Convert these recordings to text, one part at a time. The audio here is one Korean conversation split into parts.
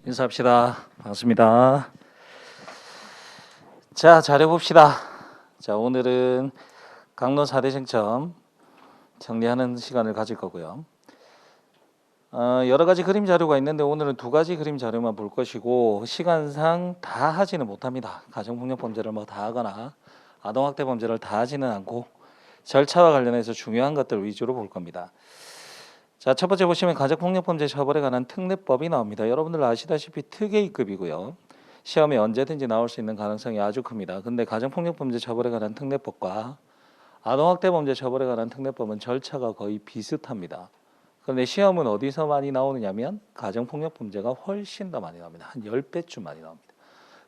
인사합시다. 반갑습니다. 자, 잘해봅시다. 자, 오늘은 강론 4대 쟁점 정리하는 시간을 가질 거고요. 여러 가지 그림 자료가 있는데 오늘은 두 가지 그림 자료만 볼 것이고 시간상 다 하지는 못합니다. 가정폭력 범죄를 다 하거나 아동학대 범죄를 다 하지는 않고 절차와 관련해서 중요한 것들 위주로 볼 겁니다. 자, 첫 번째 보시면 가정폭력범죄 처벌에 관한 특례법이 나옵니다. 여러분들 아시다시피 특A급이고요. 시험에 언제든지 나올 수 있는 가능성이 아주 큽니다. 근데 가정폭력범죄 처벌에 관한 특례법과 아동학대범죄 처벌에 관한 특례법은 절차가 거의 비슷합니다. 그런데 시험은 어디서 많이 나오느냐면 가정폭력범죄가 훨씬 더 많이 나옵니다. 한 10배쯤 많이 나옵니다.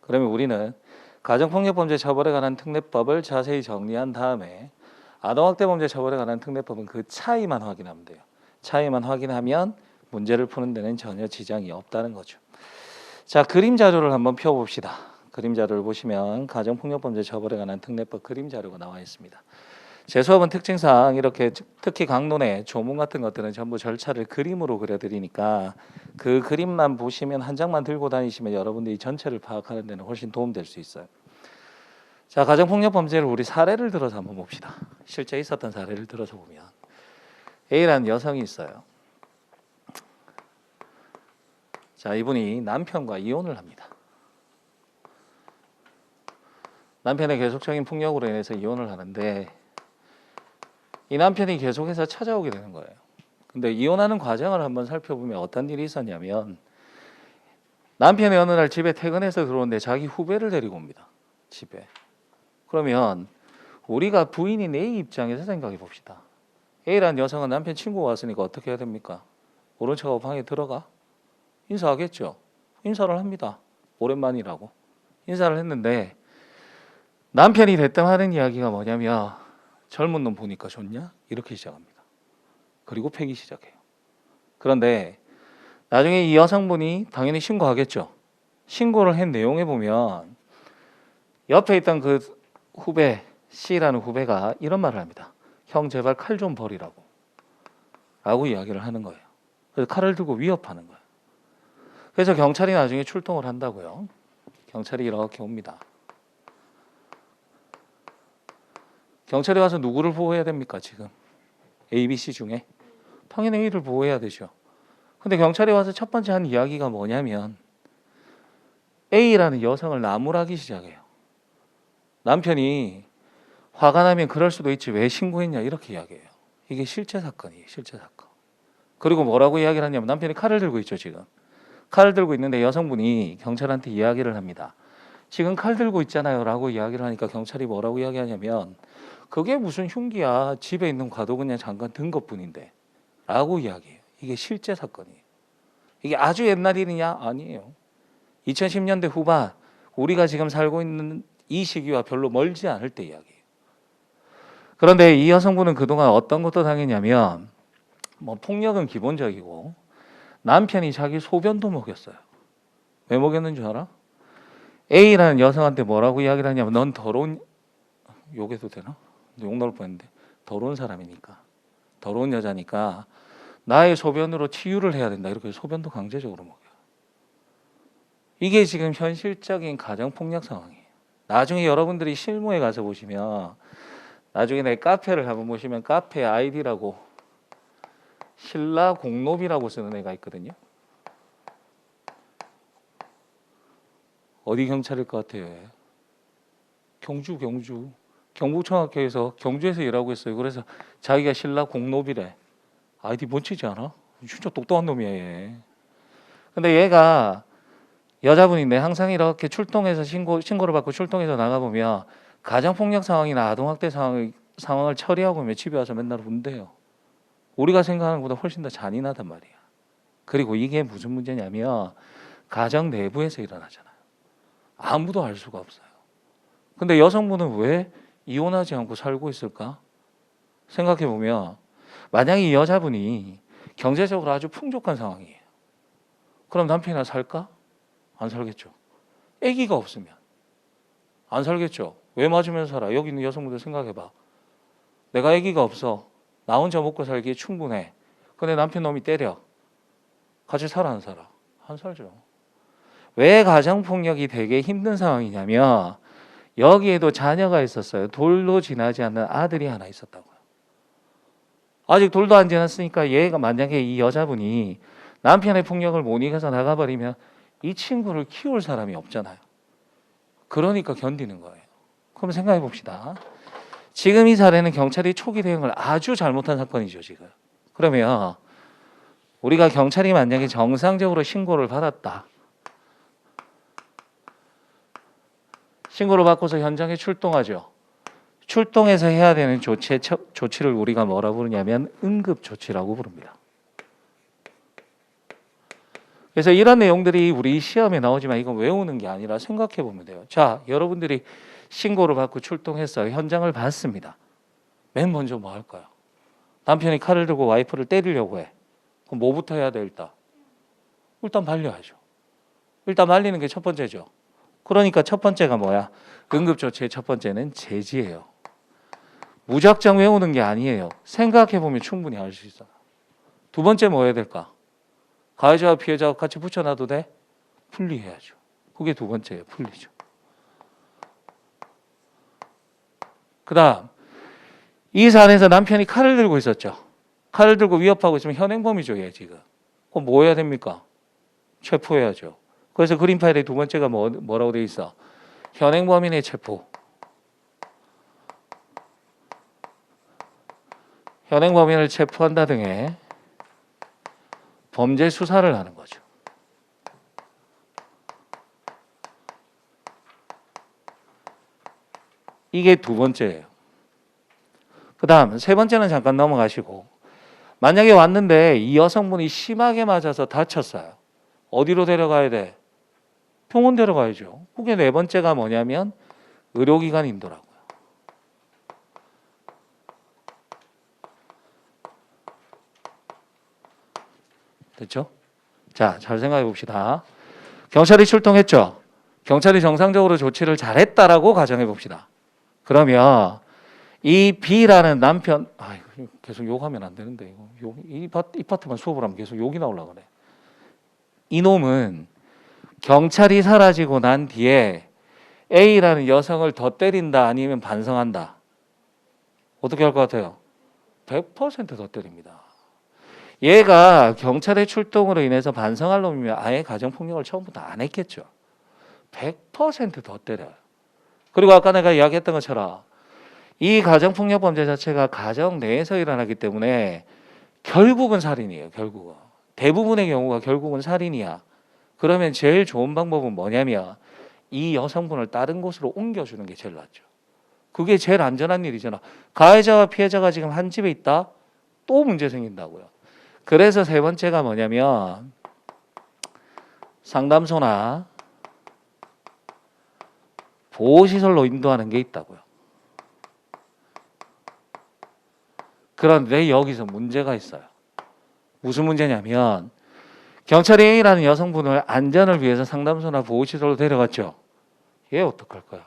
그러면 우리는 가정폭력범죄 처벌에 관한 특례법을 자세히 정리한 다음에 아동학대범죄 처벌에 관한 특례법은 그 차이만 확인하면 돼요. 차이만 확인하면 문제를 푸는 데는 전혀 지장이 없다는 거죠. 자, 그림 자료를 한번 펴봅시다. 그림 자료를 보시면 가정폭력범죄 처벌에 관한 특례법 그림 자료가 나와 있습니다. 제 수업은 특징상 이렇게 특히 강론의 조문 같은 것들은 전부 절차를 그림으로 그려드리니까 그 그림만 보시면 한 장만 들고 다니시면 여러분들이 전체를 파악하는 데는 훨씬 도움될 수 있어요. 자, 가정폭력범죄를 우리 사례를 들어서 한번 봅시다. 실제 있었던 사례를 들어서 보면 A라는 여성이 있어요. 자, 이분이 남편과 이혼을 합니다. 남편의 계속적인 폭력으로 인해서 이혼을 하는데 이 남편이 계속해서 찾아오게 되는 거예요. 근데 이혼하는 과정을 한번 살펴보면 어떤 일이 있었냐면 남편이 어느 날 집에 퇴근해서 들어오는데 자기 후배를 데리고 옵니다. 집에. 그러면 우리가 부인인 A 입장에서 생각해 봅시다. A라는 여성은 남편 친구가 왔으니까 어떻게 해야 됩니까? 모른 척하고 방에 들어가? 인사하겠죠. 인사를 합니다. 오랜만이라고. 인사를 했는데 남편이 대뜸 하는 이야기가 뭐냐면 젊은 놈 보니까 좋냐? 이렇게 시작합니다. 그리고 패기 시작해요. 그런데 나중에 이 여성분이 당연히 신고하겠죠. 신고를 한 내용에 보면 옆에 있던 그 후배 C라는 후배가 이런 말을 합니다. 형 제발 칼 좀 버리라고 라고 이야기를 하는 거예요. 그래서 칼을 들고 위협하는 거예요. 그래서 경찰이 나중에 출동을 한다고요. 경찰이 이렇게 옵니다. 경찰이 와서 누구를 보호해야 됩니까 지금? A, B, C 중에? 당연히 A를 보호해야 되죠. 근데 경찰이 와서 첫 번째 한 이야기가 뭐냐면 A라는 여성을 나무라기 시작해요. 남편이 화가 나면 그럴 수도 있지 왜 신고했냐 이렇게 이야기해요. 이게 실제 사건이에요. 실제 사건. 그리고 뭐라고 이야기를 하냐면 남편이 칼을 들고 있죠 지금. 칼을 들고 있는데 여성분이 경찰한테 이야기를 합니다. 지금 칼 들고 있잖아요 라고 이야기를 하니까 경찰이 뭐라고 이야기하냐면 그게 무슨 흉기야. 집에 있는 과도 그냥 잠깐 든 것뿐인데 라고 이야기해요. 이게 실제 사건이에요. 이게 아주 옛날 일이냐? 아니에요. 2010년대 후반 우리가 지금 살고 있는 이 시기와 별로 멀지 않을 때 이야기예요. 그런데 이 여성분은 그동안 어떤 것도 당했냐면 폭력은 기본적이고 남편이 자기 소변도 먹였어요. 왜 먹였는 줄 알아? A라는 여성한테 뭐라고 이야기를 하냐면 넌 더러운 욕해도 되나? 욕 나올 뻔했는데 더러운 사람이니까 더러운 여자니까 나의 소변으로 치유를 해야 된다. 이렇게 소변도 강제적으로 먹여요. 이게 지금 현실적인 가정폭력 상황이에요. 나중에 여러분들이 실무에 가서 보시면 나중에 내 카페를 한번 보시면 카페 아이디라고 신라 공노비라고 쓰는 애가 있거든요. 어디 경찰일 것 같아요? 경주 경북청학교에서 경주에서 일하고 있어요. 그래서 자기가 신라 공노비래. 아이디 멋지지 않아? 진짜 똑똑한 놈이야 얘. 근데 얘가 여자분인데 항상 이렇게 출동해서 신고를 받고 출동해서 나가보면 가정폭력 상황이나 아동학대 상황을 처리하고 오면 집에 와서 맨날 운대요. 우리가 생각하는 것보다 훨씬 더 잔인하단 말이야. 그리고 이게 무슨 문제냐면 가정 내부에서 일어나잖아요. 아무도 알 수가 없어요. 근데 여성분은 왜 이혼하지 않고 살고 있을까? 생각해 보면 만약에 이 여자분이 경제적으로 아주 풍족한 상황이에요. 그럼 남편이랑 살까? 안 살겠죠. 아기가 없으면 안 살겠죠. 왜 맞으면서 살아? 여기 있는 여성분들 생각해봐. 내가 아기가 없어. 나 혼자 먹고 살기에 충분해. 근데 남편 놈이 때려. 같이 살아 안 살아? 안 살죠. 왜 가정폭력이 되게 힘든 상황이냐면 여기에도 자녀가 있었어요. 돌도 지나지 않는 아들이 하나 있었다고요. 아직 돌도 안 지났으니까 얘가 만약에 이 여자분이 남편의 폭력을 못 이겨서 나가버리면 이 친구를 키울 사람이 없잖아요. 그러니까 견디는 거예요. 그럼 생각해 봅시다. 지금 이 사례는 경찰이 초기 대응을 아주 잘못한 사건이죠, 지금. 그러면 우리가 경찰이 만약에 정상적으로 신고를 받았다. 신고를 받고서 현장에 출동하죠. 출동해서 해야 되는 조치를 우리가 뭐라고 부르냐면 응급조치라고 부릅니다. 그래서 이런 내용들이 우리 시험에 나오지만 이건 외우는 게 아니라 생각해 보면 돼요. 자, 여러분들이 신고를 받고 출동해서 현장을 봤습니다. 맨 먼저 뭐 할까요? 남편이 칼을 들고 와이프를 때리려고 해. 그럼 뭐부터 해야 돼 일단? 일단 말려야죠. 일단 말리는 게 첫 번째죠. 그러니까 첫 번째가 뭐야? 응급조치의 첫 번째는 제지예요. 무작정 외우는 게 아니에요. 생각해 보면 충분히 알 수 있어. 두 번째 뭐 해야 될까? 가해자와 피해자가 같이 붙여놔도 돼? 분리해야죠. 그게 두 번째예요. 분리죠. 그 다음 이 사안에서 남편이 칼을 들고 있었죠. 칼을 들고 위협하고 있으면 현행범이죠. 얘 지금. 그럼 뭐 해야 됩니까? 체포해야죠. 그래서 그림 파일의 두 번째가 뭐라고 돼 있어? 현행범인의 체포. 현행범인을 체포한다 등의 범죄 수사를 하는 거죠. 이게 두 번째예요. 그 다음 세 번째는 잠깐 넘어가시고 만약에 왔는데 이 여성분이 심하게 맞아서 다쳤어요. 어디로 데려가야 돼? 병원 데려가야죠. 그게 네 번째가 뭐냐면 의료기관 인도라고요. 됐죠? 자, 잘 생각해 봅시다. 경찰이 출동했죠. 경찰이 정상적으로 조치를 잘했다라고 가정해 봅시다. 그러면 이 B라는 남편, 계속 욕하면 안 되는데 이 파트만 수업을 하면 계속 욕이 나오려고 그래. 이놈은 경찰이 사라지고 난 뒤에 A라는 여성을 더 때린다 아니면 반성한다. 어떻게 할 것 같아요? 100%더 때립니다. 얘가 경찰의 출동으로 인해서 반성할 놈이면 아예 가정폭력을 처음부터 안 했겠죠. 100%더 때려요. 그리고 아까 내가 이야기했던 것처럼 이 가정폭력 범죄 자체가 가정 내에서 일어나기 때문에 결국은 살인이에요. 결국은. 대부분의 경우가 결국은 살인이야. 그러면 제일 좋은 방법은 뭐냐면 이 여성분을 다른 곳으로 옮겨주는 게 제일 낫죠. 그게 제일 안전한 일이잖아. 가해자와 피해자가 지금 한 집에 있다? 또 문제 생긴다고요. 그래서 세 번째가 뭐냐면 상담소나 보호시설로 인도하는 게 있다고요. 그런데 여기서 문제가 있어요. 무슨 문제냐면 경찰이 A라는 여성분을 안전을 위해서 상담소나 보호시설로 데려갔죠. 얘 어떡할 거야?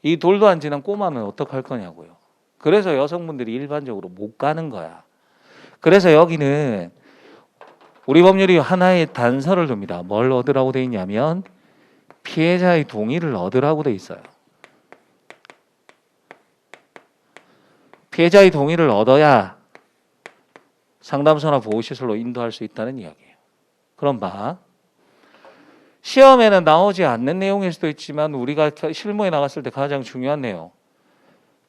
이 돌도 안 지난 꼬마는 어떡할 거냐고요. 그래서 여성분들이 일반적으로 못 가는 거야. 그래서 여기는 우리 법률이 하나의 단서를 둡니다. 뭘 얻으라고 돼 있냐면 피해자의 동의를 얻으라고 돼 있어요. 피해자의 동의를 얻어야 상담소나 보호시설로 인도할 수 있다는 이야기예요. 그럼 봐. 시험에는 나오지 않는 내용일 수도 있지만 우리가 실무에 나갔을 때 가장 중요한 내용.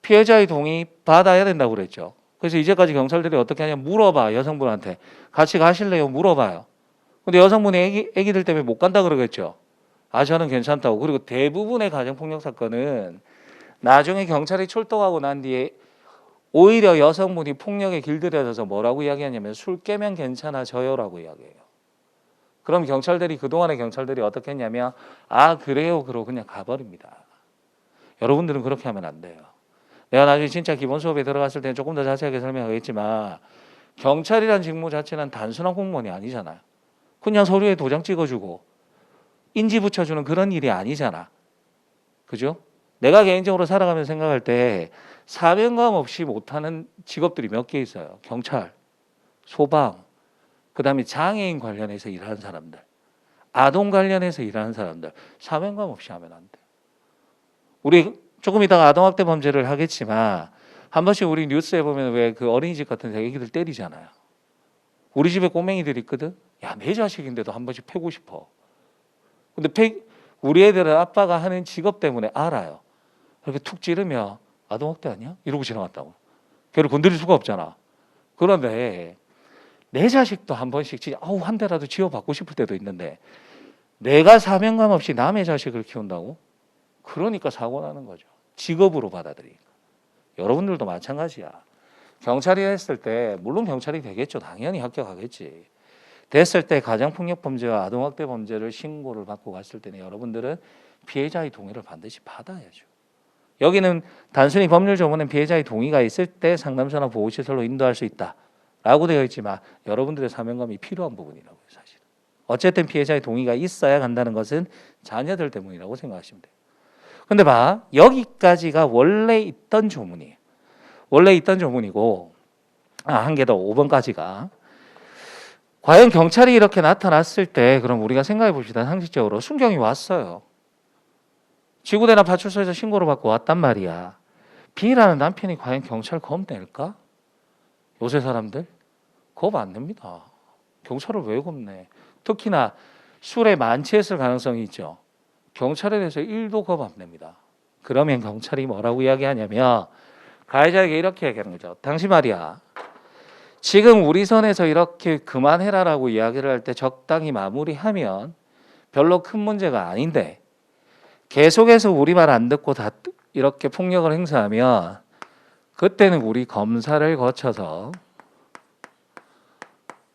피해자의 동의 받아야 된다고 그랬죠. 그래서 이제까지 경찰들이 어떻게 하냐 물어봐. 여성분한테. 같이 가실래요? 물어봐요. 근데 여성분이 애기들 때문에 못 간다 그러겠죠. 저는 괜찮다고. 그리고 대부분의 가정폭력 사건은 나중에 경찰이 출동하고 난 뒤에 오히려 여성분이 폭력에 길들여져서 뭐라고 이야기하냐면 술 깨면 괜찮아져요라고 이야기해요. 그럼 경찰들이 그동안의 경찰들이 어떻게 했냐면 그래요 그러고 그냥 가버립니다. 여러분들은 그렇게 하면 안 돼요. 내가 나중에 진짜 기본 수업에 들어갔을 때는 조금 더 자세하게 설명하겠지만 경찰이란 직무 자체는 단순한 공무원이 아니잖아요. 그냥 서류에 도장 찍어주고 인지 붙여주는 그런 일이 아니잖아. 그죠? 내가 개인적으로 살아가면서 생각할 때 사명감 없이 못하는 직업들이 몇 개 있어요. 경찰, 소방, 그 다음에 장애인 관련해서 일하는 사람들. 아동 관련해서 일하는 사람들 사명감 없이 하면 안 돼. 우리 조금 이따가 아동학대 범죄를 하겠지만 한 번씩 우리 뉴스에 보면 왜 그 어린이집 같은 데 애기들 때리잖아요. 우리 집에 꼬맹이들 있거든. 야, 내 자식인데도 한 번씩 패고 싶어. 근데 우리 애들은 아빠가 하는 직업 때문에 알아요. 이렇게 툭 찌르면 아동학대 아니야? 이러고 지나갔다고. 걔를 건드릴 수가 없잖아. 그런데 내 자식도 한 번씩 진짜 한 대라도 지어받고 싶을 때도 있는데 내가 사명감 없이 남의 자식을 키운다고? 그러니까 사고 나는 거죠. 직업으로 받아들이니까. 여러분들도 마찬가지야. 경찰이 했을 때 물론 경찰이 되겠죠. 당연히 합격하겠지. 됐을 때 가정폭력 범죄와 아동학대 범죄를 신고를 받고 갔을 때는 여러분들은 피해자의 동의를 반드시 받아야죠. 여기는 단순히 법률 조문은 피해자의 동의가 있을 때 상담소나 보호시설로 인도할 수 있다라고 되어 있지만 여러분들의 사명감이 필요한 부분이라고요. 사실은. 어쨌든 피해자의 동의가 있어야 간다는 것은 자녀들 때문이라고 생각하시면 돼요. 근데 여기까지가 원래 있던 조문이에요. 원래 있던 조문이고 한 개 더 5번까지가 과연 경찰이 이렇게 나타났을 때 그럼 우리가 생각해 봅시다. 상식적으로 순경이 왔어요. 지구대나 파출소에서 신고를 받고 왔단 말이야. B라는 남편이 과연 경찰 겁 낼까? 요새 사람들 겁 안 냅니다. 경찰을 왜 겁내? 특히나 술에 만취했을 가능성이 있죠. 경찰에 대해서 1도 겁 안 냅니다. 그러면 경찰이 뭐라고 이야기하냐면 가해자에게 이렇게 얘기하는 거죠. 당신 말이야. 지금 우리 선에서 이렇게 그만해라라고 이야기를 할 때 적당히 마무리하면 별로 큰 문제가 아닌데 계속해서 우리 말 안 듣고 다 이렇게 폭력을 행사하면 그때는 우리 검사를 거쳐서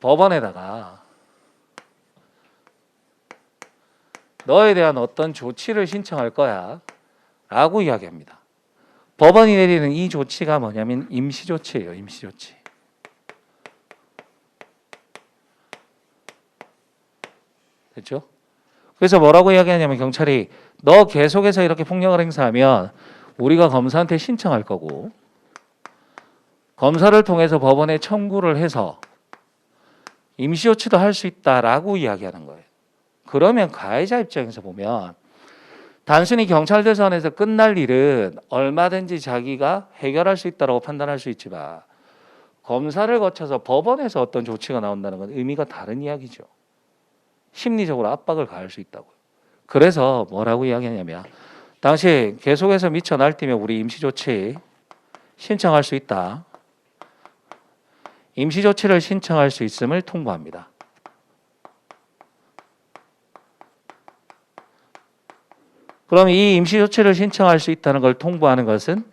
법원에다가 너에 대한 어떤 조치를 신청할 거야 라고 이야기합니다. 법원이 내리는 이 조치가 뭐냐면 임시조치예요. 임시조치. 됐죠? 그래서 뭐라고 이야기하냐면 경찰이 너 계속해서 이렇게 폭력을 행사하면 우리가 검사한테 신청할 거고 검사를 통해서 법원에 청구를 해서 임시조치도 할 수 있다라고 이야기하는 거예요. 그러면 가해자 입장에서 보면 단순히 경찰들 선에서 끝날 일은 얼마든지 자기가 해결할 수 있다고 판단할 수 있지만 검사를 거쳐서 법원에서 어떤 조치가 나온다는 건 의미가 다른 이야기죠. 심리적으로 압박을 가할 수 있다고요. 그래서 뭐라고 이야기하냐면 당시 계속해서 미쳐 날뛰면 우리 임시조치 신청할 수 있다. 임시조치를 신청할 수 있음을 통보합니다. 그럼 이 임시조치를 신청할 수 있다는 걸 통보하는 것은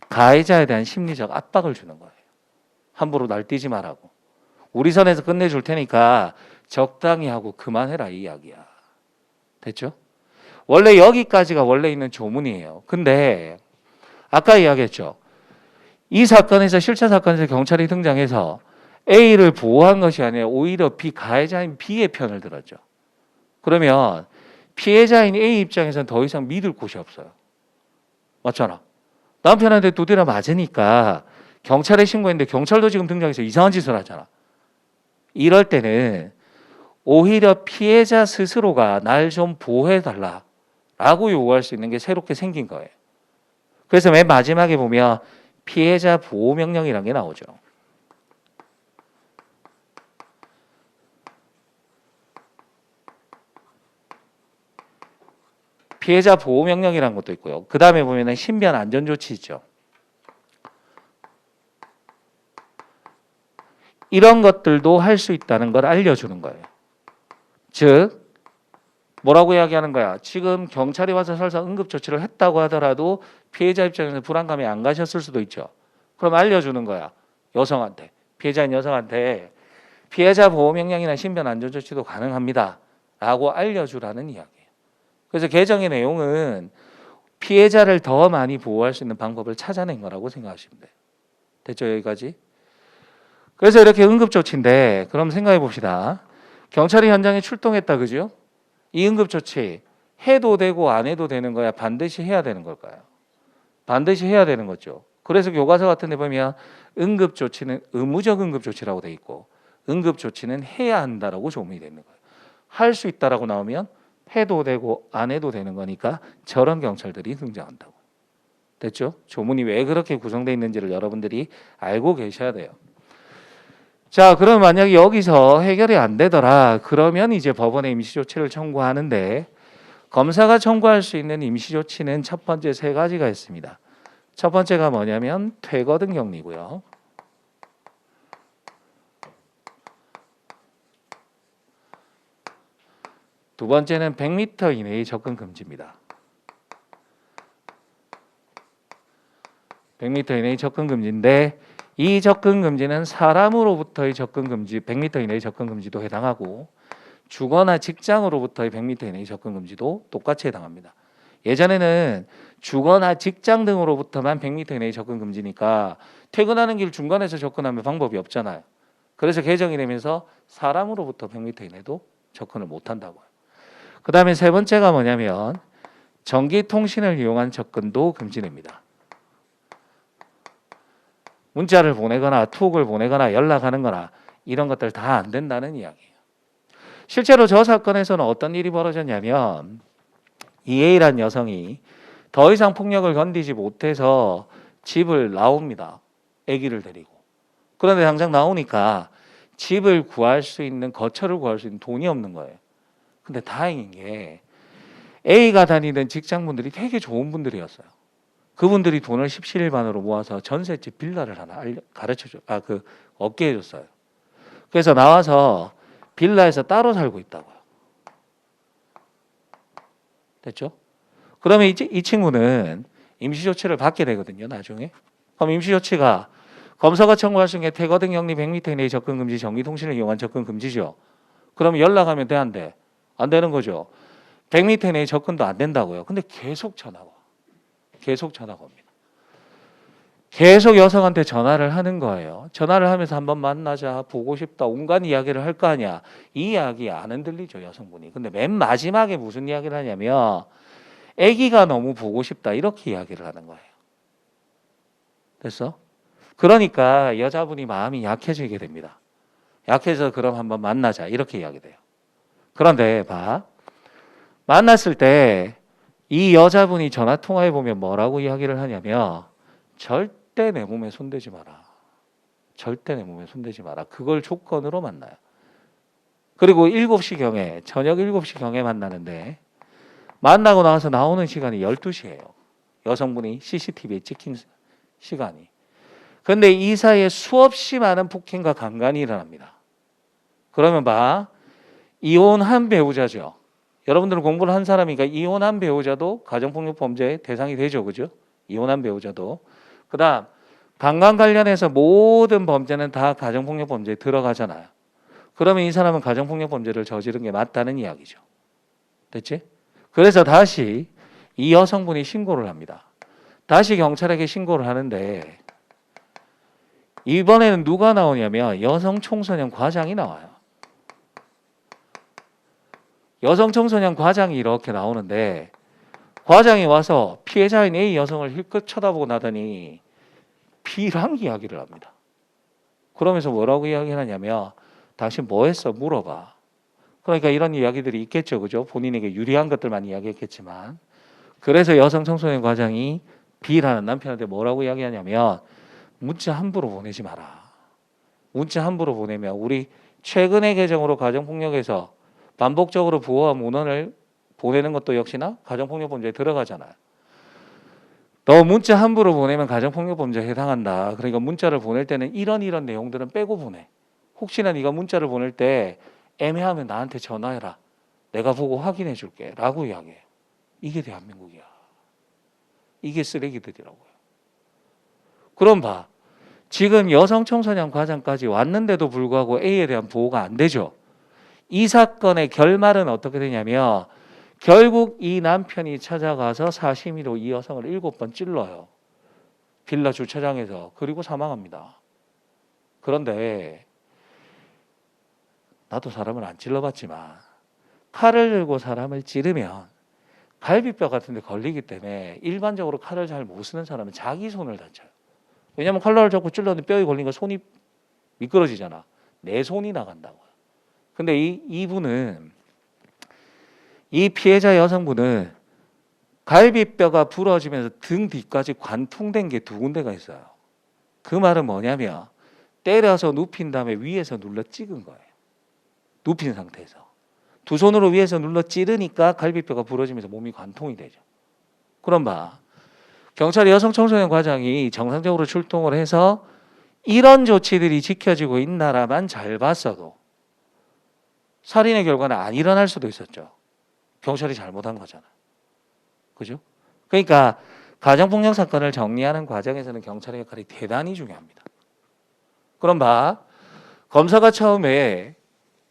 가해자에 대한 심리적 압박을 주는 거예요. 함부로 날뛰지 말라고. 우리 선에서 끝내줄 테니까 적당히 하고 그만해라 이 이야기야. 됐죠? 원래 여기까지가 원래 있는 조문이에요. 근데 아까 이야기했죠. 이 사건에서 실체 사건에서 경찰이 등장해서 A를 보호한 것이 아니라 오히려 가해자인 B의 편을 들었죠. 그러면 피해자인 A 입장에서는 더 이상 믿을 곳이 없어요. 맞잖아. 남편한테 2대나 맞으니까 경찰에 신고했는데 경찰도 지금 등장해서 이상한 짓을 하잖아. 이럴 때는 오히려 피해자 스스로가 날 좀 보호해달라라고 요구할 수 있는 게 새롭게 생긴 거예요. 그래서 맨 마지막에 보면 피해자 보호명령이라는 게 나오죠. 피해자 보호명령이라는 것도 있고요. 그 다음에 보면 신변 안전조치 있죠. 이런 것들도 할 수 있다는 걸 알려주는 거예요. 즉 뭐라고 이야기하는 거야? 지금 경찰이 와서 설사 응급조치를 했다고 하더라도 피해자 입장에서 불안감이 안 가셨을 수도 있죠. 그럼 알려주는 거야. 여성한테. 피해자인 여성한테 피해자 보호명령이나 신변 안전조치도 가능합니다. 라고 알려주라는 이야기예요. 그래서 개정의 내용은 피해자를 더 많이 보호할 수 있는 방법을 찾아낸 거라고 생각하시면 돼요. 됐죠? 여기까지? 그래서 이렇게 응급조치인데 그럼 생각해 봅시다. 경찰이 현장에 출동했다. 그죠? 이 응급조치 해도 되고 안 해도 되는 거야? 반드시 해야 되는 걸까요? 반드시 해야 되는 거죠. 그래서 교과서 같은 데 보면 응급조치는 의무적 응급조치라고 돼 있고 응급조치는 해야 한다라고 조문이 되는 거예요. 할 수 있다라고 나오면 해도 되고 안 해도 되는 거니까 저런 경찰들이 등장한다고. 됐죠? 조문이 왜 그렇게 구성되어 있는지를 여러분들이 알고 계셔야 돼요. 자, 그럼 만약에 여기서 해결이 안 되더라. 그러면 이제 법원에 임시조치를 청구하는데 검사가 청구할 수 있는 임시조치는 첫 번째 세 가지가 있습니다. 첫 번째가 뭐냐면 퇴거 등 격리고요. 두 번째는 100m 이내의 접근 금지입니다. 100m 이내의 접근 금지인데 이 접근 금지는 사람으로부터의 접근 금지, 100m 이내의 접근 금지도 해당하고 주거나 직장으로부터의 100m 이내의 접근 금지도 똑같이 해당합니다. 예전에는 주거나 직장 등으로부터만 100m 이내의 접근 금지니까 퇴근하는 길 중간에서 접근하면 방법이 없잖아요. 그래서 개정이 되면서 사람으로부터 100m 이내도 접근을 못한다고요. 그 다음에 세 번째가 뭐냐면 전기통신을 이용한 접근도 금지됩니다. 문자를 보내거나 톡을 보내거나 연락하는 거나 이런 것들 다 안 된다는 이야기예요. 실제로 저 사건에서는 어떤 일이 벌어졌냐면 이A라는 여성이 더 이상 폭력을 견디지 못해서 집을 나옵니다. 아기를 데리고. 그런데 당장 나오니까 집을 구할 수 있는, 거처를 구할 수 있는 돈이 없는 거예요. 근데 다행인 게 A가 다니는 직장분들이 되게 좋은 분들이었어요. 그분들이 돈을 십시일반으로 모아서 전셋집 빌라를 하나 얻게 해줬어요. 그래서 나와서 빌라에서 따로 살고 있다고요. 됐죠? 그러면 이 친구는 임시조치를 받게 되거든요, 나중에. 그럼 임시조치가 검사가 청구할 수 있는 게 퇴거 등 격리 100m 이내의 접근 금지, 전기통신을 이용한 접근 금지죠. 그러면 연락하면 돼, 안 돼? 안 되는 거죠. 100m 이내의 접근도 안 된다고요. 근데 계속 전화가 옵니다. 계속 여성한테 전화를 하는 거예요. 전화를 하면서 한번 만나자, 보고 싶다, 온갖 이야기를 할 거 아니야. 이 이야기 안 흔들리죠, 여성분이. 근데 맨 마지막에 무슨 이야기를 하냐면 아기가 너무 보고 싶다, 이렇게 이야기를 하는 거예요. 됐어? 그러니까 여자분이 마음이 약해지게 됩니다. 약해서 그럼 한번 만나자, 이렇게 이야기돼요. 그런데 봐, 만났을 때 이 여자분이 전화 통화해 보면 뭐라고 이야기를 하냐면 절대 내 몸에 손대지 마라. 절대 내 몸에 손대지 마라. 그걸 조건으로 만나요. 그리고 7시경에, 저녁 7시경에 만나는데 만나고 나서 나오는 시간이 12시예요. 여성분이 CCTV에 찍힌 시간이. 그런데 이 사이에 수없이 많은 폭행과 강간이 일어납니다. 그러면 봐, 이혼한 배우자죠. 여러분들은 공부를 한 사람이니까 이혼한 배우자도 가정폭력 범죄의 대상이 되죠. 그죠? 이혼한 배우자도. 그 다음 강간 관련해서 모든 범죄는 다 가정폭력 범죄에 들어가잖아요. 그러면 이 사람은 가정폭력 범죄를 저지른 게 맞다는 이야기죠. 됐지? 그래서 다시 이 여성분이 신고를 합니다. 다시 경찰에게 신고를 하는데 이번에는 누가 나오냐면 여성청소년 과장이 나와요. 여성청소년 과장이 이렇게 나오는데 과장이 와서 피해자인 A 여성을 힐끗 쳐다보고 나더니 B랑 이야기를 합니다. 그러면서 뭐라고 이야기를 하냐면 당신 뭐 했어? 물어봐. 그러니까 이런 이야기들이 있겠죠. 그죠? 본인에게 유리한 것들만 이야기했겠지만 그래서 여성청소년 과장이 B라는 남편한테 뭐라고 이야기하냐면 문자 함부로 보내지 마라. 문자 함부로 보내면 우리 최근의 개정으로 가정폭력에서 반복적으로 부호와 문헌을 보내는 것도 역시나 가정폭력 범죄에 들어가잖아요. 너 문자 함부로 보내면 가정폭력 범죄에 해당한다. 그러니까 문자를 보낼 때는 이런 내용들은 빼고 보내. 혹시나 네가 문자를 보낼 때 애매하면 나한테 전화해라. 내가 보고 확인해 줄게. 라고 이야기해요. 이게 대한민국이야. 이게 쓰레기들이라고요. 그럼 봐. 지금 여성청소년 과장까지 왔는데도 불구하고 A에 대한 보호가 안 되죠. 이 사건의 결말은 어떻게 되냐면 결국 이 남편이 찾아가서 사심이로 이 여성을 7번 찔러요. 빌라 주차장에서. 그리고 사망합니다. 그런데 나도 사람을 안 찔러봤지만 칼을 들고 사람을 찌르면 갈비뼈 같은 데 걸리기 때문에 일반적으로 칼을 잘 못 쓰는 사람은 자기 손을 다쳐요. 왜냐하면 칼날을 잡고 찔렀는데 뼈에 걸리니까 손이 미끄러지잖아. 내 손이 나간다고요. 근데 이분은 이 피해자 여성분은 갈비뼈가 부러지면서 등 뒤까지 관통된 게 2군데가 있어요. 그 말은 뭐냐면 때려서 눕힌 다음에 위에서 눌러 찍은 거예요. 눕힌 상태에서. 2손으로 위에서 눌러 찌르니까 갈비뼈가 부러지면서 몸이 관통이 되죠. 그럼 봐. 경찰 여성 청소년 과장이 정상적으로 출동을 해서 이런 조치들이 지켜지고 있나라만 잘 봤어도 살인의 결과는 안 일어날 수도 있었죠. 경찰이 잘못한 거잖아. 그죠? 그러니까 가정폭력 사건을 정리하는 과정에서는 경찰의 역할이 대단히 중요합니다. 그럼 봐. 검사가 처음에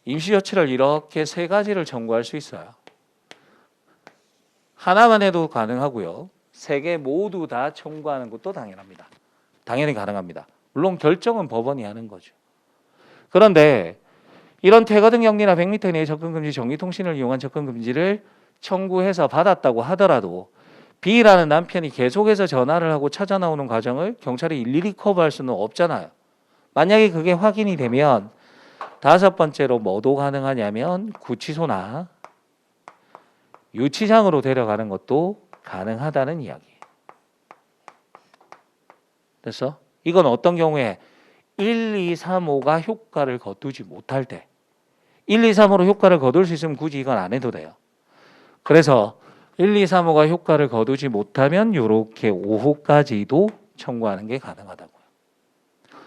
임시조치를 이렇게 3가지를 청구할 수 있어요. 하나만 해도 가능하고요. 3개 모두 다 청구하는 것도 당연합니다. 당연히 가능합니다. 물론 결정은 법원이 하는 거죠. 그런데 이런 퇴거등 격리나 100m 내의 접근금지, 전기통신을 이용한 접근금지를 청구해서 받았다고 하더라도 B라는 남편이 계속해서 전화를 하고 찾아 나오는 과정을 경찰이 일일이 커버할 수는 없잖아요. 만약에 그게 확인이 되면 5번째로 뭐도 가능하냐면 구치소나 유치장으로 데려가는 것도 가능하다는 이야기. 됐어? 이건 어떤 경우에 1, 2, 3, 5가 효과를 거두지 못할 때 1, 2, 3, 5로 효과를 거둘 수 있으면 굳이 이건 안 해도 돼요. 그래서 1, 2, 3, 5가 효과를 거두지 못하면 이렇게 5호까지도 청구하는 게 가능하다고요.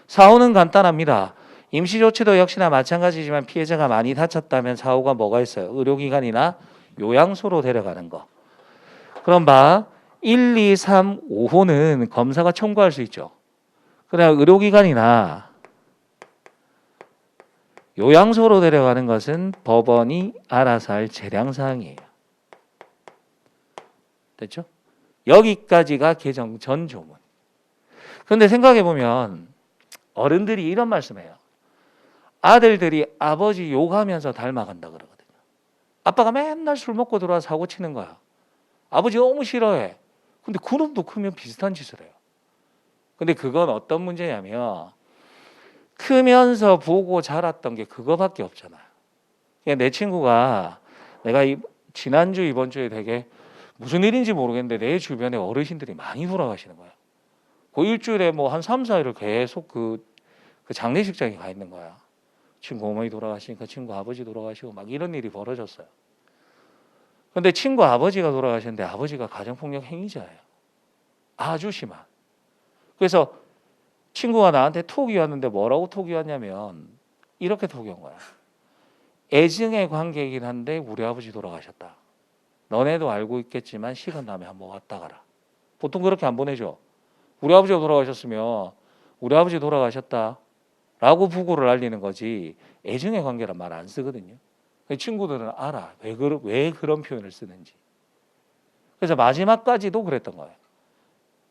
4, 5는 간단합니다. 임시조치도 역시나 마찬가지지만 피해자가 많이 다쳤다면 4, 5가 뭐가 있어요? 의료기관이나 요양소로 데려가는 거. 그럼 봐. 1, 2, 3, 5호는 검사가 청구할 수 있죠. 그러나 의료기관이나 요양소로 데려가는 것은 법원이 알아서 할 재량사항이에요. 됐죠? 여기까지가 개정 전 조문. 그런데 생각해보면 어른들이 이런 말씀해요. 아들들이 아버지 욕하면서 닮아간다 그러거든요. 아빠가 맨날 술 먹고 들어와 사고 치는 거야. 아버지 너무 싫어해. 근데 그놈도 크면 비슷한 짓을 해요. 근데 그건 어떤 문제냐면 크면서 보고 자랐던 게 그거밖에 없잖아요. 내 친구가 내가 지난주 이번 주에 되게 무슨 일인지 모르겠는데 내 주변에 어르신들이 많이 돌아가시는 거야. 그 일주일에 뭐 한 3, 4일을 계속 그 장례식장에 가 있는 거야. 친구 어머니 돌아가시니까 친구 아버지 돌아가시고 막 이런 일이 벌어졌어요. 근데 친구 아버지가 돌아가셨는데 아버지가 가정폭력 행위자예요. 아주 심한. 그래서 친구가 나한테 톡이 왔는데 뭐라고 톡이 왔냐면 이렇게 톡이 온 거야. 애증의 관계이긴 한데 우리 아버지 돌아가셨다. 너네도 알고 있겠지만 시간 나면 한번 왔다 가라. 보통 그렇게 안 보내죠. 우리 아버지가 돌아가셨으면 우리 아버지 돌아가셨다 라고 부고를 알리는 거지 애증의 관계란 말 안 쓰거든요. 친구들은 알아. 왜 그런 표현을 쓰는지. 그래서 마지막까지도 그랬던 거예요.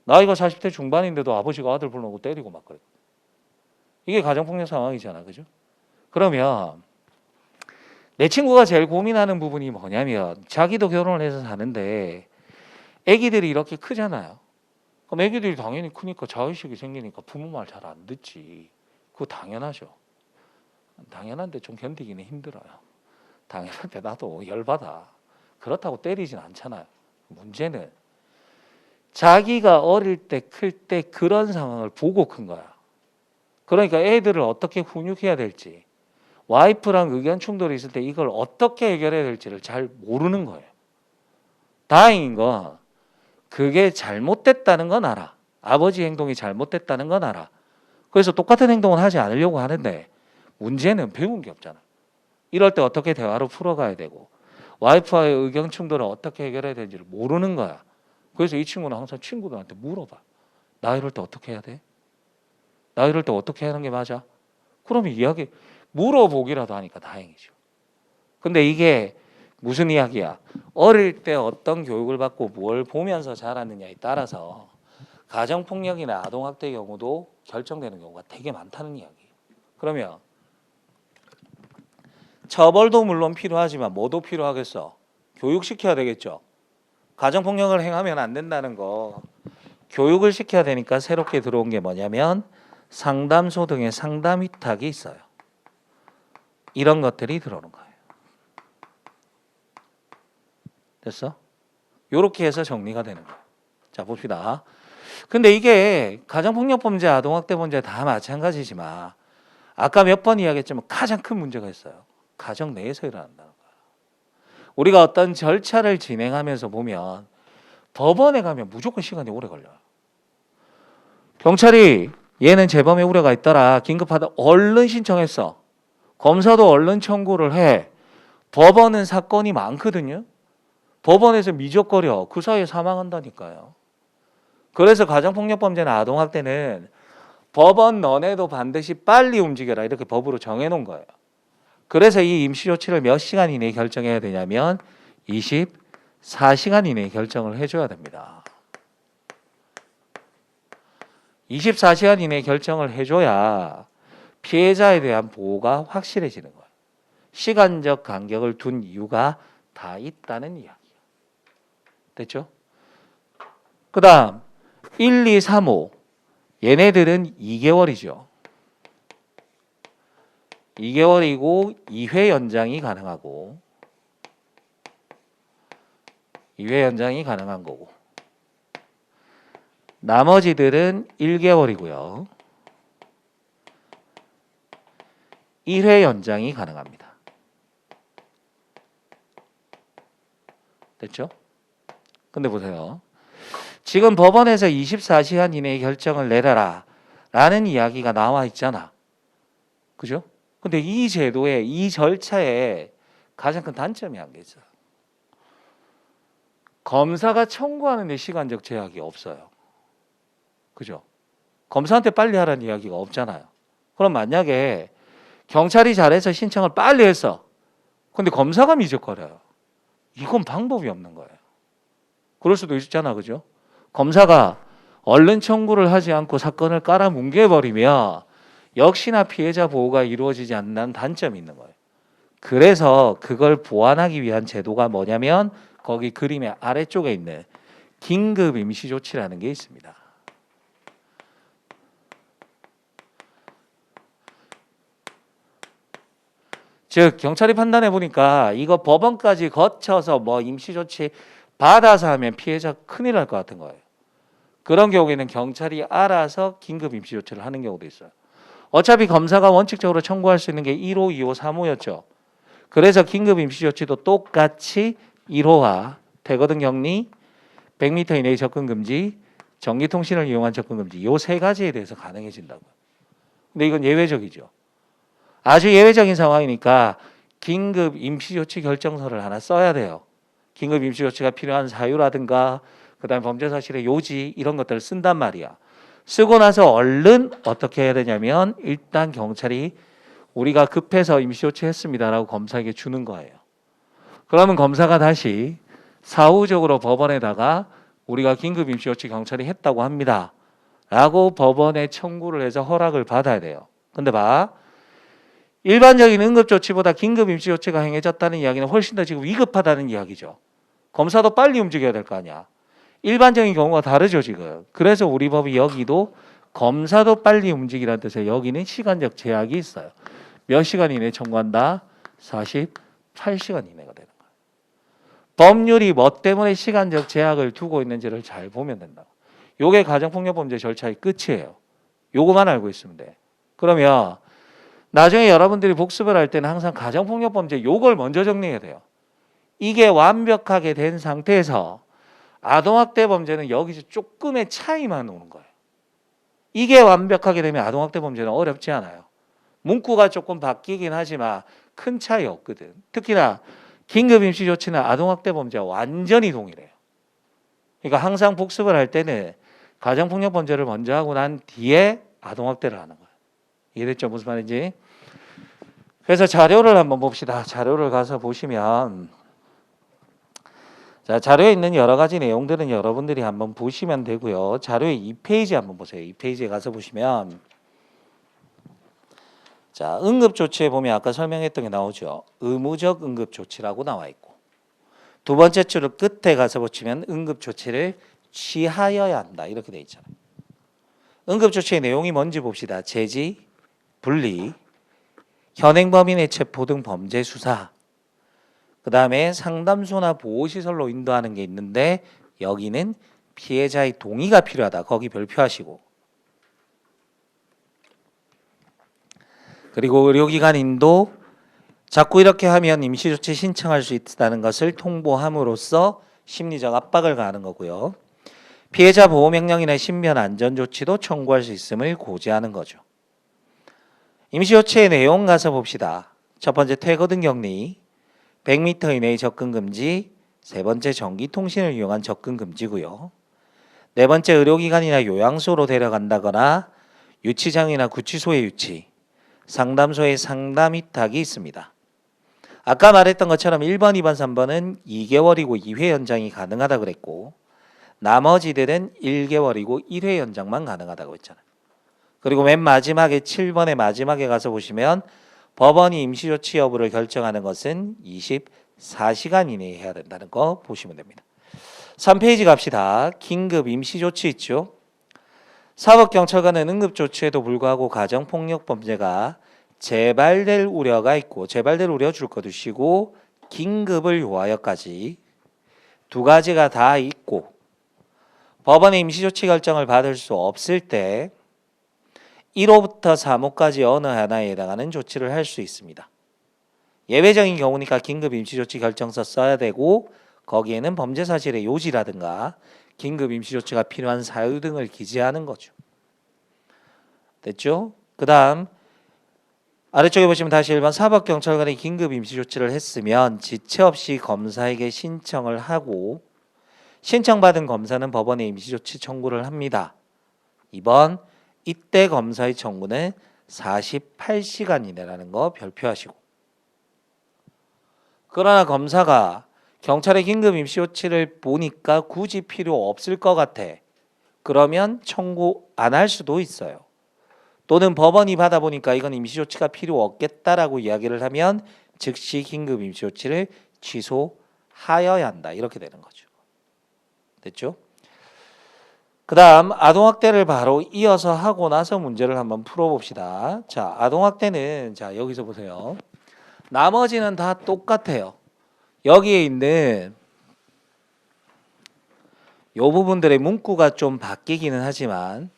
나이가 40대 중반인데도 아버지가 아들 불러놓고 때리고 막 그랬거든요. 이게 가정폭력 상황이잖아. 그죠? 그러면 내 친구가 제일 고민하는 부분이 뭐냐면 자기도 결혼을 해서 사는데 애기들이 이렇게 크잖아요. 그럼 애기들이 당연히 크니까 자의식이 생기니까 부모 말 잘 안 듣지. 그거 당연하죠. 당연한데 좀 견디기는 힘들어요. 당연한데 나도 열받아. 그렇다고 때리진 않잖아요. 문제는 자기가 어릴 때 클 때 그런 상황을 보고 큰 거야. 그러니까 애들을 어떻게 훈육해야 될지 와이프랑 의견 충돌이 있을 때 이걸 어떻게 해결해야 될지를 잘 모르는 거예요. 다행인 건 그게 잘못됐다는 건 알아. 아버지 행동이 잘못됐다는 건 알아. 그래서 똑같은 행동은 하지 않으려고 하는데 문제는 배운 게 없잖아. 이럴 때 어떻게 대화로 풀어가야 되고 와이프와의 의견 충돌을 어떻게 해결해야 되는지를 모르는 거야. 그래서 이 친구는 항상 친구들한테 물어봐. 나 이럴 때 어떻게 해야 돼? 나 이럴 때 어떻게 하는 게 맞아? 그러면 이야기 물어보기라도 하니까 다행이죠. 근데 이게 무슨 이야기야? 어릴 때 어떤 교육을 받고 뭘 보면서 자랐느냐에 따라서 가정폭력이나 아동학대의 경우도 결정되는 경우가 되게 많다는 이야기예요. 그러면 처벌도 물론 필요하지만 뭐도 필요하겠어? 교육시켜야 되겠죠. 가정폭력을 행하면 안 된다는 거 교육을 시켜야 되니까 새롭게 들어온 게 뭐냐면 상담소 등의 상담 위탁이 있어요. 이런 것들이 들어오는 거예요. 됐어? 요렇게 해서 정리가 되는 거야. 자, 봅시다. 근데 이게 가정폭력범죄, 아동학대범죄 다 마찬가지지만 아까 몇 번 이야기했지만 가장 큰 문제가 있어요. 가정 내에서 일어난다는 거야. 우리가 어떤 절차를 진행하면서 보면 법원에 가면 무조건 시간이 오래 걸려요. 경찰이 얘는 재범의 우려가 있더라. 긴급하다. 얼른 신청했어. 검사도 얼른 청구를 해. 법원은 사건이 많거든요. 법원에서 미적거려. 그 사이에 사망한다니까요. 그래서 가정폭력범죄나 아동학대는 법원 너네도 반드시 빨리 움직여라. 이렇게 법으로 정해놓은 거예요. 그래서 이 임시조치를 몇 시간 이내에 결정해야 되냐면 24시간 이내에 결정을 해줘야 됩니다. 24시간 이내에 결정을 해줘야 피해자에 대한 보호가 확실해지는 거예요. 시간적 간격을 둔 이유가 다 있다는 이야기예요. 됐죠? 그 다음 1, 2, 3, 5 얘네들은 2개월이죠. 2개월이고 2회 연장이 가능하고 2회 연장이 가능한 거고 나머지들은 1개월이고요. 1회 연장이 가능합니다. 됐죠? 근데 보세요. 지금 법원에서 24시간 이내에 결정을 내려라 라는 이야기가 나와 있잖아. 그죠? 근데 이 제도에, 이 절차에 가장 큰 단점이 한 게 있어요. 검사가 청구하는 데 시간적 제약이 없어요. 그죠? 검사한테 빨리 하라는 이야기가 없잖아요. 그럼 만약에 경찰이 잘해서 신청을 빨리 했어. 근데 검사가 미적거려요. 이건 방법이 없는 거예요. 그럴 수도 있잖아. 그죠? 검사가 얼른 청구를 하지 않고 사건을 깔아뭉개버리면 역시나 피해자 보호가 이루어지지 않는 단점이 있는 거예요. 그래서 그걸 보완하기 위한 제도가 뭐냐면 거기 그림의 아래쪽에 있는 긴급 임시조치라는 게 있습니다. 즉 경찰이 판단해 보니까 이거 법원까지 거쳐서 뭐 임시조치 받아서 하면 피해자 큰일 날 것 같은 거예요. 그런 경우에는 경찰이 알아서 긴급 임시조치를 하는 경우도 있어요. 어차피 검사가 원칙적으로 청구할 수 있는 게 1호, 2호, 3호였죠. 그래서 긴급 임시조치도 똑같이 1호화, 대거등 격리, 100m 이내의 접근 금지, 전기통신을 이용한 접근 금지 요 세 가지에 대해서 가능해진다고요. 근데 이건 예외적이죠. 아주 예외적인 상황이니까 긴급 임시조치 결정서를 하나 써야 돼요. 긴급 임시조치가 필요한 사유라든가 그다음에 범죄 사실의 요지 이런 것들을 쓴단 말이야. 쓰고 나서 얼른 어떻게 해야 되냐면 일단 경찰이 우리가 급해서 임시조치 했습니다라고 검사에게 주는 거예요. 그러면 검사가 다시 사후적으로 법원에다가 우리가 긴급 임시조치 경찰이 했다고 합니다. 라고 법원에 청구를 해서 허락을 받아야 돼요. 근데 봐. 일반적인 응급조치보다 긴급 임시조치가 행해졌다는 이야기는 훨씬 더 지금 위급하다는 이야기죠. 검사도 빨리 움직여야 될 거 아니야. 일반적인 경우가 다르죠 지금. 그래서 우리 법이 여기도 검사도 빨리 움직이라는 뜻에 여기는 시간적 제약이 있어요. 몇 시간 이내에 청구한다? 48시간 이내가 되는 거예요. 법률이 뭐 때문에 시간적 제약을 두고 있는지를 잘 보면 된다. 요게 가정폭력범죄 절차의 끝이에요. 요거만 알고 있으면 돼. 그러면 나중에 여러분들이 복습을 할 때는 항상 가정폭력범죄 요걸 먼저 정리해야 돼요. 이게 완벽하게 된 상태에서 아동학대 범죄는 여기서 조금의 차이만 오는 거예요. 이게 완벽하게 되면 아동학대 범죄는 어렵지 않아요. 문구가 조금 바뀌긴 하지만 큰 차이 없거든. 특히나 긴급임시조치는 아동학대 범죄와 완전히 동일해요. 그러니까 항상 복습을 할 때는 가정폭력 범죄를 먼저 하고 난 뒤에 아동학대를 하는 거예요. 이해됐죠? 무슨 말인지? 그래서 자료를 한번 봅시다. 자료를 가서 보시면 자, 자료에 있는 여러 가지 내용들은 여러분들이 한번 보시면 되고요. 자료의 2페이지 한번 보세요. 2페이지에 가서 보시면 자, 응급조치에 보면 아까 설명했던 게 나오죠. 의무적 응급조치라고 나와 있고 두 번째 줄 끝에 가서 보시면 응급조치를 취하여야 한다. 이렇게 돼 있잖아요. 응급조치의 내용이 뭔지 봅시다. 제지, 분리, 현행범인의 체포 등 범죄 수사, 그 다음에 상담소나 보호시설로 인도하는 게 있는데 여기는 피해자의 동의가 필요하다. 거기 별표하시고. 그리고 의료기관 인도 자꾸 이렇게 하면 임시조치 신청할 수 있다는 것을 통보함으로써 심리적 압박을 가하는 거고요. 피해자 보호명령이나 신변 안전조치도 청구할 수 있음을 고지하는 거죠. 임시조치의 내용 가서 봅시다. 첫 번째 퇴거등 격리, 100m 이내의 접근 금지, 세 번째 전기통신을 이용한 접근 금지고요. 네 번째 의료기관이나 요양소로 데려간다거나 유치장이나 구치소의 유치, 상담소의 상담 위탁이 있습니다. 아까 말했던 것처럼 1번, 2번, 3번은 2개월이고 2회 연장이 가능하다 그랬고 나머지들은 1개월이고 1회 연장만 가능하다고 했잖아요. 그리고 맨 마지막에 7번의 마지막에 가서 보시면 법원이 임시조치 여부를 결정하는 것은 24시간 이내에 해야 된다는 거 보시면 됩니다. 3페이지 갑시다. 긴급 임시조치 있죠. 사법경찰관은 응급조치에도 불구하고 가정폭력범죄가 재발될 우려가 있고 재발될 우려 줄 거 두시고 긴급을 요하여까지 두 가지가 다 있고 법원의 임시조치 결정을 받을 수 없을 때 1호부터 3호까지 어느 하나에 해당하는 조치를 할 수 있습니다. 예외적인 경우니까 긴급 임시조치 결정서 써야 되고 거기에는 범죄 사실의 요지라든가 긴급 임시조치가 필요한 사유 등을 기재하는 거죠. 됐죠? 그 다음 아래쪽에 보시면 다시 1번 사법경찰관이 긴급 임시조치를 했으면 지체 없이 검사에게 신청을 하고 신청받은 검사는 법원에 임시조치 청구를 합니다. 2번 이때 검사의 청구는 48시간 이내라는 거 별표하시고 그러나 검사가 경찰의 긴급 임시조치를 보니까 굳이 필요 없을 것 같아. 그러면 청구 안 할 수도 있어요. 또는 법원이 받아보니까 이건 임시조치가 필요 없겠다라고 이야기를 하면 즉시 긴급 임시조치를 취소하여야 한다. 이렇게 되는 거죠. 됐죠? 그 다음 아동학대를 바로 이어서 하고 나서 문제를 한번 풀어봅시다. 자, 아동학대는 자 여기서 보세요. 나머지는 다 똑같아요. 여기에 있는 요 부분들의 문구가 좀 바뀌기는 하지만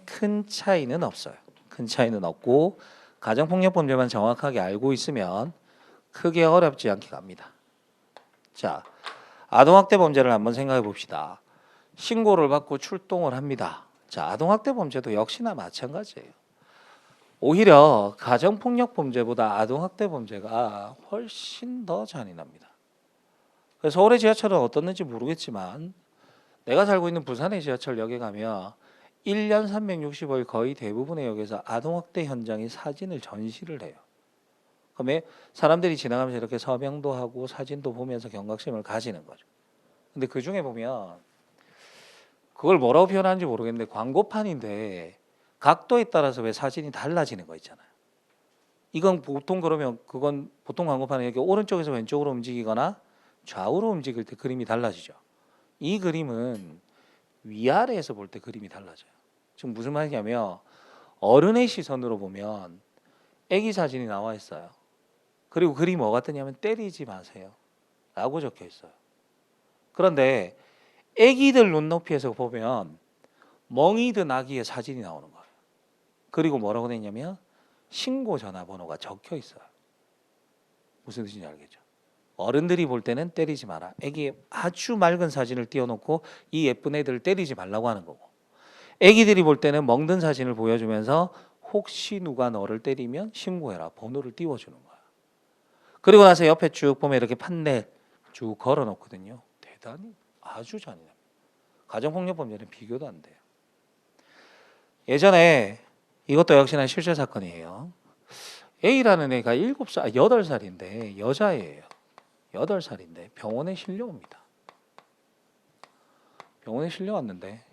큰 차이는 없어요. 큰 차이는 없고 가정폭력범죄만 정확하게 알고 있으면 크게 어렵지 않게 갑니다. 자, 아동학대 범죄를 한번 생각해 봅시다. 신고를 받고 출동을 합니다. 자, 아동학대 범죄도 역시나 마찬가지예요. 오히려 가정폭력 범죄보다 아동학대 범죄가 훨씬 더 잔인합니다. 그래서 서울의 지하철은 어떻는지 모르겠지만 내가 살고 있는 부산의 지하철역에 가면 1년 365일 거의 대부분의 역에서 아동학대 현장의 사진을 전시를 해요. 그러면 사람들이 지나가면서 이렇게 서명도 하고 사진도 보면서 경각심을 가지는 거죠. 근데 그 중에 보면 그걸 뭐라고 표현하는지 모르겠는데 광고판인데 각도에 따라서 왜 사진이 달라지는 거 있잖아요. 이건 보통 그러면 그건 보통 광고판에 이렇게 오른쪽에서 왼쪽으로 움직이거나 좌우로 움직일 때 그림이 달라지죠. 이 그림은 위아래에서 볼 때 그림이 달라져요. 지금 무슨 말이냐면 어른의 시선으로 보면 아기 사진이 나와 있어요. 그리고 글이 뭐가 뜨냐면 때리지 마세요 라고 적혀 있어요. 그런데 아기들 눈높이에서 보면 멍이 든 아기의 사진이 나오는 거예요. 그리고 뭐라고 돼 있냐면 신고 전화번호가 적혀 있어요. 무슨 뜻인지 알겠죠? 어른들이 볼 때는 때리지 마라. 아기의 아주 맑은 사진을 띄워놓고 이 예쁜 애들을 때리지 말라고 하는 거고 아기들이 볼 때는 멍든 사진을 보여주면서 혹시 누가 너를 때리면 신고해라. 번호를 띄워주는 거야. 그리고 나서 옆에 쭉 보면 이렇게 판넬 쭉 걸어놓거든요. 대단히 아주 잔인합니다. 가정폭력 범죄는 비교도 안 돼요. 예전에 이것도 역시나 실제 사건이에요. A라는 애가 7살, 8살인데 여자애예요. 8살인데 병원에 실려옵니다. 병원에 실려왔는데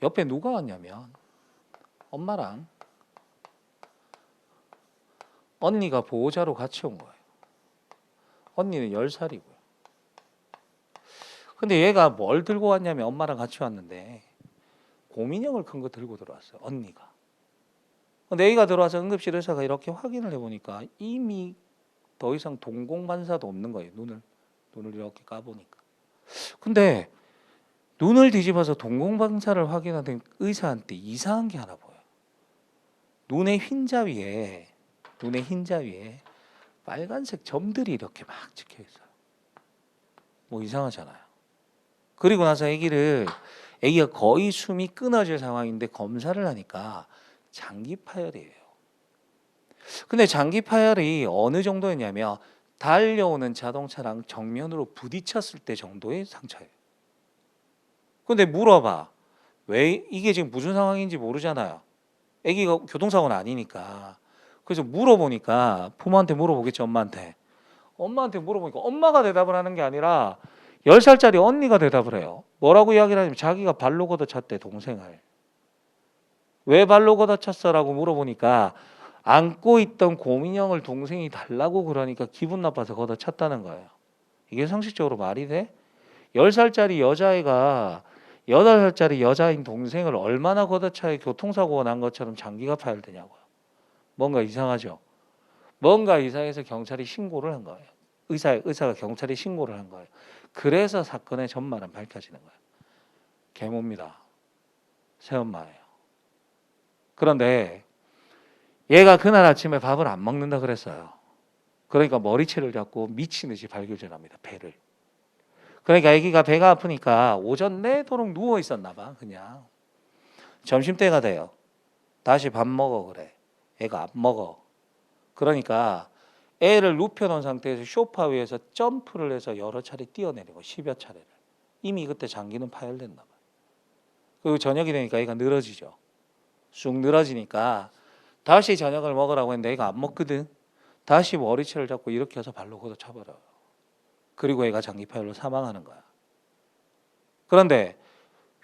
옆에 누가 왔냐면 엄마랑 언니가 보호자로 같이 온 거예요. 언니는 10살이고요. 근데 얘가 뭘 들고 왔냐면 엄마랑 같이 왔는데 곰인형을 큰 거 들고 들어왔어요. 언니가. 근데 애가 들어와서 응급실 의사가 이렇게 확인을 해보니까 이미 더 이상 동공반사도 없는 거예요. 눈을 이렇게 까보니까. 근데 눈을 뒤집어서 동공반사를 확인하던 의사한테 이상한 게 하나 보여요. 눈의 흰자 위에 빨간색 점들이 이렇게 막 찍혀 있어요. 뭐 이상하잖아요. 그리고 나서 아기가 거의 숨이 끊어질 상황인데 검사를 하니까 장기 파열이에요. 근데 장기 파열이 어느 정도였냐면 달려오는 자동차랑 정면으로 부딪혔을 때 정도의 상처예요. 근데 물어봐. 왜 이게 지금 무슨 상황인지 모르잖아요. 아기가 교통사고는 아니니까. 그래서 물어보니까 부모한테 물어보겠지, 엄마한테. 엄마한테 물어보니까 엄마가 대답을 하는 게 아니라 10살짜리 언니가 대답을 해요. 뭐라고 이야기를 하냐면 자기가 발로 걷어찼대, 동생을. 왜 발로 걷어찼어라고 물어보니까 안고 있던 고민형을 동생이 달라고 그러니까 기분 나빠서 걷어찼다는 거예요. 이게 상식적으로 말이 돼? 10살짜리 여자애가 8살짜리 여자인 동생을 얼마나 걷어차에 교통사고가 난 것처럼 장기가 파열되냐고요. 뭔가 이상하죠. 뭔가 이상해서 경찰이 신고를 한 거예요. 의사가 경찰에 신고를 한 거예요. 그래서 사건의 전말은 밝혀지는 거예요. 계모입니다. 새엄마예요. 그런데 얘가 그날 아침에 밥을 안 먹는다 그랬어요. 그러니까 머리채를 잡고 미친 듯이 발교질합니다. 배를. 그러니까 아기가 배가 아프니까 오전 내도록 누워 있었나 봐. 그냥 점심때가 돼요. 다시 밥 먹어 그래. 애가 안 먹어. 그러니까 애를 눕혀놓은 상태에서 소파 위에서 점프를 해서 여러 차례 뛰어내리고 10여 차례를. 이미 그때 장기는 파열됐나 봐요. 그리고 저녁이 되니까 애가 늘어지죠. 쑥 늘어지니까 다시 저녁을 먹으라고 했는데 애가 안 먹거든. 다시 머리채를 잡고 이렇게 해서 발로 걷어차버려요. 그리고 애가 장기 파열로 사망하는 거야. 그런데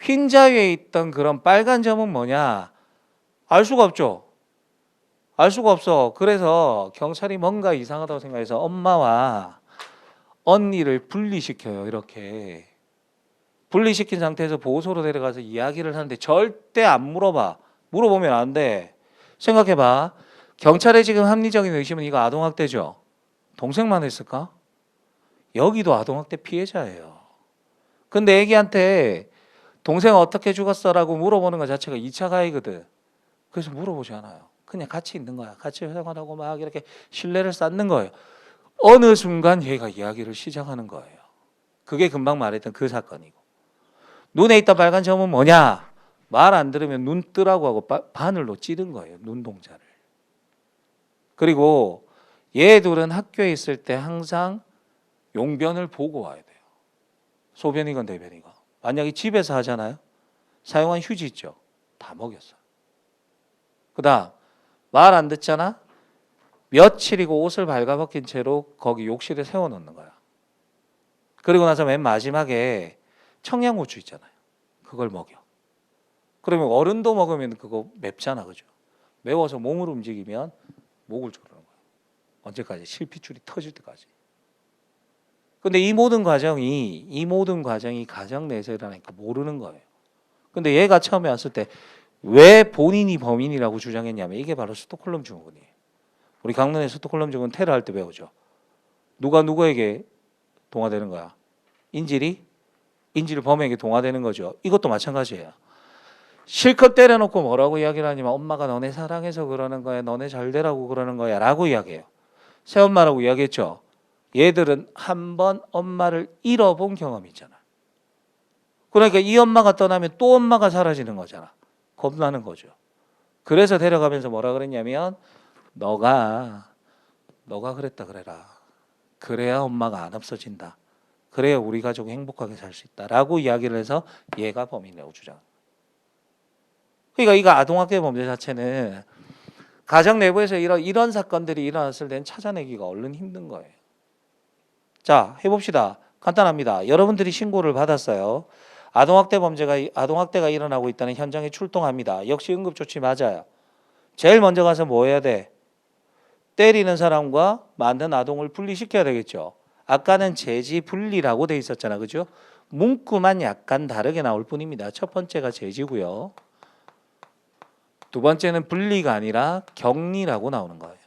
흰자 위에 있던 그런 빨간 점은 뭐냐? 알 수가 없죠. 알 수가 없어. 그래서 경찰이 뭔가 이상하다고 생각해서 엄마와 언니를 분리시켜요. 이렇게 분리시킨 상태에서 보호소로 데려가서 이야기를 하는데 절대 안 물어봐. 물어보면 안 돼. 생각해봐. 경찰의 지금 합리적인 의심은 이거 아동학대죠. 동생만 했을까? 여기도 아동학대 피해자예요. 근데 애기한테 동생 어떻게 죽었어라고 물어보는 것 자체가 2차 가해거든. 그래서 물어보지 않아요. 그냥 같이 있는 거야. 같이 생활하고 막 이렇게 신뢰를 쌓는 거예요. 어느 순간 얘가 이야기를 시작하는 거예요. 그게 금방 말했던 그 사건이고. 눈에 있던 빨간 점은 뭐냐? 말 안 들으면 눈 뜨라고 하고 바늘로 찌른 거예요. 눈동자를. 그리고 얘들은 학교에 있을 때 항상 용변을 보고 와야 돼요. 소변이건 대변이건. 만약에 집에서 하잖아요. 사용한 휴지 있죠. 다 먹였어요. 그 다음 말 안 듣잖아. 며칠이고 옷을 발가벗긴 채로 거기 욕실에 세워놓는 거야. 그리고 나서 맨 마지막에 청양고추 있잖아요. 그걸 먹여. 그러면 어른도 먹으면 그거 맵잖아. 그죠? 매워서 몸을 움직이면 목을 조르는 거야. 언제까지? 실핏줄이 터질 때까지. 근데 이 모든 과정이 가정 내에서 일어나니까 모르는 거예요. 근데 얘가 처음에 왔을 때 왜 본인이 범인이라고 주장했냐면 이게 바로 스톡홀름 증후군이에요. 우리 강론의 스톡홀름 증후군 테러 할 때 배우죠. 누가 누구에게 동화되는 거야? 인질이 범행에게 동화되는 거죠. 이것도 마찬가지예요. 실컷 때려놓고 뭐라고 이야기를 하냐면 엄마가 너네 사랑해서 그러는 거야. 너네 잘 되라고 그러는 거야. 라고 이야기해요. 새엄마라고 이야기했죠. 얘들은 한 번 엄마를 잃어본 경험이 있잖아. 그러니까 이 엄마가 떠나면 또 엄마가 사라지는 거잖아. 겁나는 거죠. 그래서 데려가면서 뭐라 그랬냐면 너가 그랬다 그래라. 그래야 엄마가 안 없어진다. 그래야 우리 가족이 행복하게 살 수 있다라고 이야기를 해서 얘가 범인이라고 주장. 그러니까 이거 아동학대 범죄 자체는 가정 내부에서 이런 사건들이 일어났을 때는 찾아내기가 얼른 힘든 거예요. 자, 해봅시다. 간단합니다. 여러분들이 신고를 받았어요. 아동학대가 일어나고 있다는 현장에 출동합니다. 역시 응급조치 맞아요. 제일 먼저 가서 뭐 해야 돼? 때리는 사람과 만든 아동을 분리시켜야 되겠죠. 아까는 제지 분리라고 돼 있었잖아. 그죠? 문구만 약간 다르게 나올 뿐입니다. 첫 번째가 제지고요. 두 번째는 분리가 아니라 격리라고 나오는 거예요.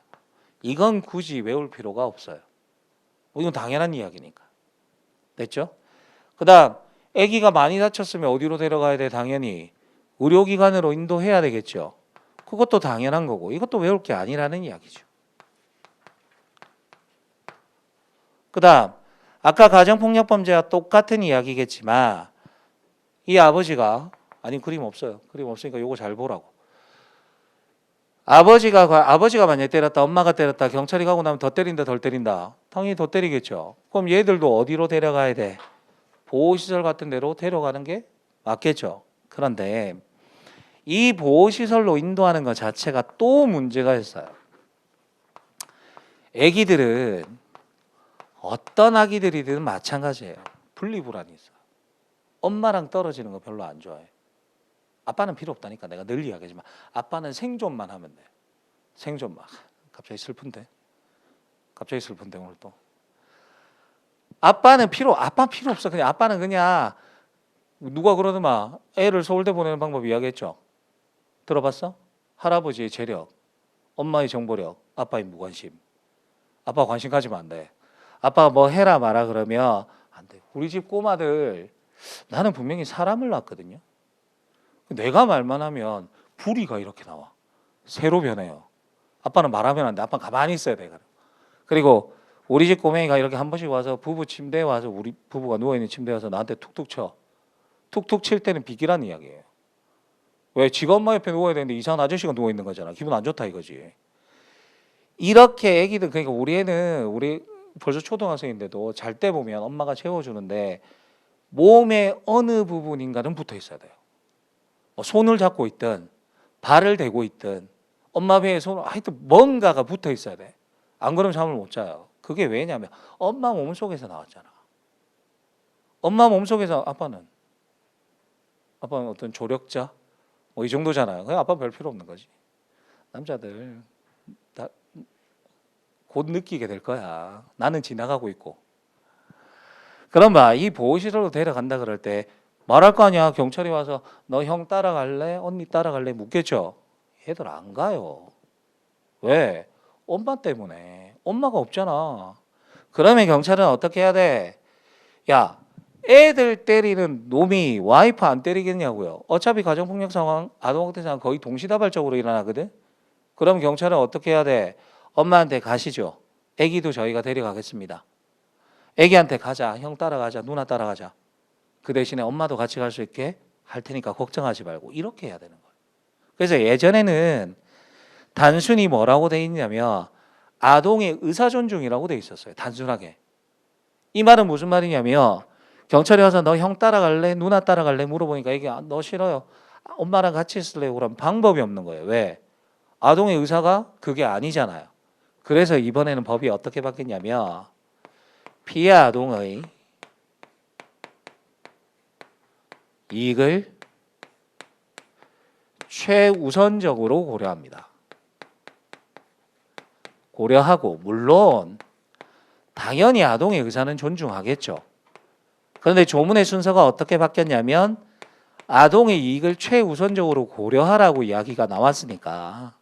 이건 굳이 외울 필요가 없어요. 이건 당연한 이야기니까. 됐죠? 그 다음 아기가 많이 다쳤으면 어디로 데려가야 돼? 당연히 의료기관으로 인도해야 되겠죠. 그것도 당연한 거고 이것도 외울 게 아니라는 이야기죠. 그 다음 아까 가정폭력범죄와 똑같은 이야기겠지만 이 아버지가 아니 그림 없어요. 그림 없으니까 요거 잘 보라고. 아버지가 만약에 때렸다, 엄마가 때렸다, 경찰이 가고 나면 더 때린다, 덜 때린다. 당연히 더 때리겠죠. 그럼 얘들도 어디로 데려가야 돼? 보호시설 같은 데로 데려가는 게 맞겠죠. 그런데 이 보호시설로 인도하는 것 자체가 또 문제가 있어요. 아기들은 어떤 아기들이든 마찬가지예요. 분리불안이 있어요. 엄마랑 떨어지는 거 별로 안 좋아해. 아빠는 필요 없다니까. 내가 늘 이야기하지만 아빠는 생존만 하면 돼. 생존만. 갑자기 슬픈데 오늘 또. 아빠 필요 없어. 그냥 아빠는 그냥 누가 그러더만 애를 서울대 보내는 방법 이야기했죠. 들어봤어? 할아버지의 재력, 엄마의 정보력, 아빠의 무관심. 아빠 관심 가지면 안 돼. 아빠가 뭐 해라 마라 그러면 안 돼. 우리 집 꼬마들 나는 분명히 사람을 낳았거든요. 내가 말만 하면 불이가 이렇게 나와. 새로 변해요. 아빠는 말하면 안 돼. 아빠는 가만히 있어야 돼. 그리고 우리 집 꼬맹이가 이렇게 한 번씩 와서 부부 침대에 와서 우리 부부가 누워있는 침대에 와서 나한테 툭툭 쳐. 툭툭 칠 때는 비기란 이야기예요. 왜? 지가 엄마 옆에 누워야 되는데 이상한 아저씨가 누워있는 거잖아. 기분 안 좋다 이거지. 이렇게 애기들 그러니까 우리 애는 우리 벌써 초등학생인데도 잘 때 보면 엄마가 채워주는데 몸의 어느 부분인가는 붙어 있어야 돼요. 뭐 손을 잡고 있든 발을 대고 있든 엄마 배에 하여튼 뭔가가 붙어 있어야 돼. 안 그러면 잠을 못 자요. 그게 왜냐면 엄마 몸속에서 나왔잖아. 엄마 몸속에서 아빠는 어떤 조력자 뭐 이 정도잖아요. 그냥 아빠 별 필요 없는 거지. 남자들 다 곧 느끼게 될 거야. 나는 지나가고 있고. 그럼 이 보호시설로 데려간다 그럴 때 말할 거 아니야. 경찰이 와서 너 형 따라갈래? 언니 따라갈래? 묻겠죠. 얘들 안 가요. 왜? 엄마 때문에. 엄마가 없잖아. 그러면 경찰은 어떻게 해야 돼? 야, 애들 때리는 놈이 와이프 안 때리겠냐고요. 어차피 가정폭력 상황, 아동학대 상황 거의 동시다발적으로 일어나거든. 그럼 경찰은 어떻게 해야 돼? 엄마한테 가시죠. 애기도 저희가 데려가겠습니다. 애기한테 가자. 형 따라가자. 누나 따라가자. 그 대신에 엄마도 같이 갈 수 있게 할 테니까 걱정하지 말고 이렇게 해야 되는 거예요. 그래서 예전에는 단순히 뭐라고 돼 있냐면 아동의 의사존중이라고 돼 있었어요. 단순하게. 이 말은 무슨 말이냐면 경찰이 와서 너 형 따라갈래? 누나 따라갈래? 물어보니까 이게 너 싫어요. 엄마랑 같이 있을래요? 그럼 방법이 없는 거예요. 왜? 아동의 의사가 그게 아니잖아요. 그래서 이번에는 법이 어떻게 바뀌냐면 피해 아동의 이익을 최우선적으로 고려합니다. 고려하고 물론 당연히 아동의 의사는 존중하겠죠. 그런데 조문의 순서가 어떻게 바뀌었냐면 아동의 이익을 최우선적으로 고려하라고 이야기가 나왔으니까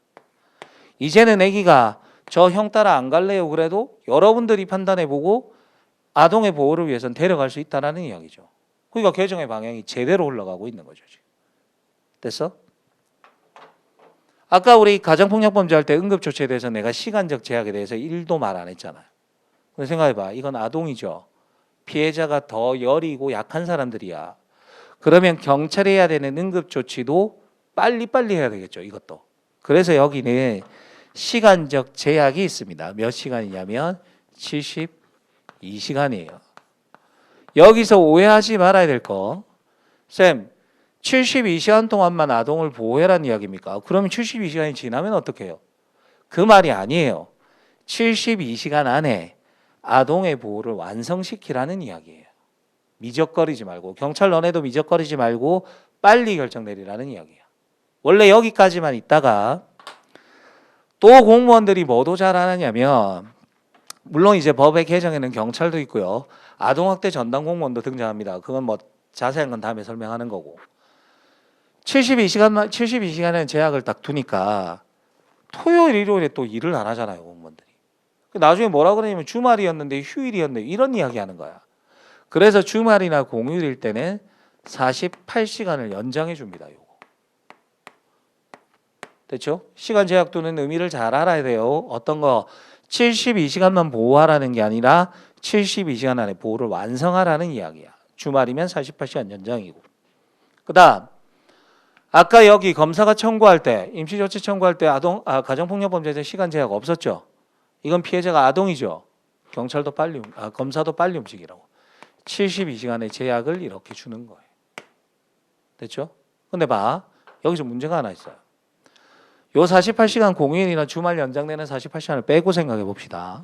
이제는 아기가 저 형 따라 안 갈래요 그래도 여러분들이 판단해보고 아동의 보호를 위해서는 데려갈 수 있다는 이야기죠. 그러니까 개정의 방향이 제대로 흘러가고 있는 거죠. 지금. 됐어? 아까 우리 가정폭력범죄 할 때 응급조치에 대해서 내가 시간적 제약에 대해서 1도 말 안 했잖아요. 근데 생각해봐. 이건 아동이죠. 피해자가 더 여리고 약한 사람들이야. 그러면 경찰이 해야 되는 응급조치도 빨리빨리 해야 되겠죠. 이것도. 그래서 여기는 시간적 제약이 있습니다. 몇 시간이냐면 72시간이에요. 여기서 오해하지 말아야 될 거. 쌤, 72시간 동안만 아동을 보호해라는 이야기입니까? 그러면 72시간이 지나면 어떻게 해요? 그 말이 아니에요. 72시간 안에 아동의 보호를 완성시키라는 이야기예요. 미적거리지 말고 경찰 너네도 미적거리지 말고 빨리 결정 내리라는 이야기예요. 원래 여기까지만 있다가 또 공무원들이 뭐도 잘하느냐면 물론 이제 법의 개정에는 경찰도 있고요. 아동학대 전담 공무원도 등장합니다. 그건 뭐 자세한 건 다음에 설명하는 거고. 72시간은 제약을 딱 두니까 토요일, 일요일에 또 일을 안 하잖아요, 공무원들이. 나중에 뭐라 그러냐면 주말이었는데 휴일이었네 이런 이야기 하는 거야. 그래서 주말이나 공휴일일 때는 48시간을 연장해 줍니다. 요거. 됐죠? 시간 제약 두는 의미를 잘 알아야 돼요. 어떤 거 72시간만 보호하라는 게 아니라 72시간 안에 보호를 완성하라는 이야기야. 주말이면 48시간 연장이고. 그다음 아까 여기 검사가 청구할 때 임시조치 청구할 때 가정폭력범죄자 시간 제약 없었죠. 이건 피해자가 아동이죠. 경찰도 빨리 검사도 빨리 움직이라고. 72시간의 제약을 이렇게 주는 거예요. 됐죠? 근데 봐. 여기서 문제가 하나 있어요. 요 48시간 공휴일이나 주말 연장되는 48시간을 빼고 생각해 봅시다.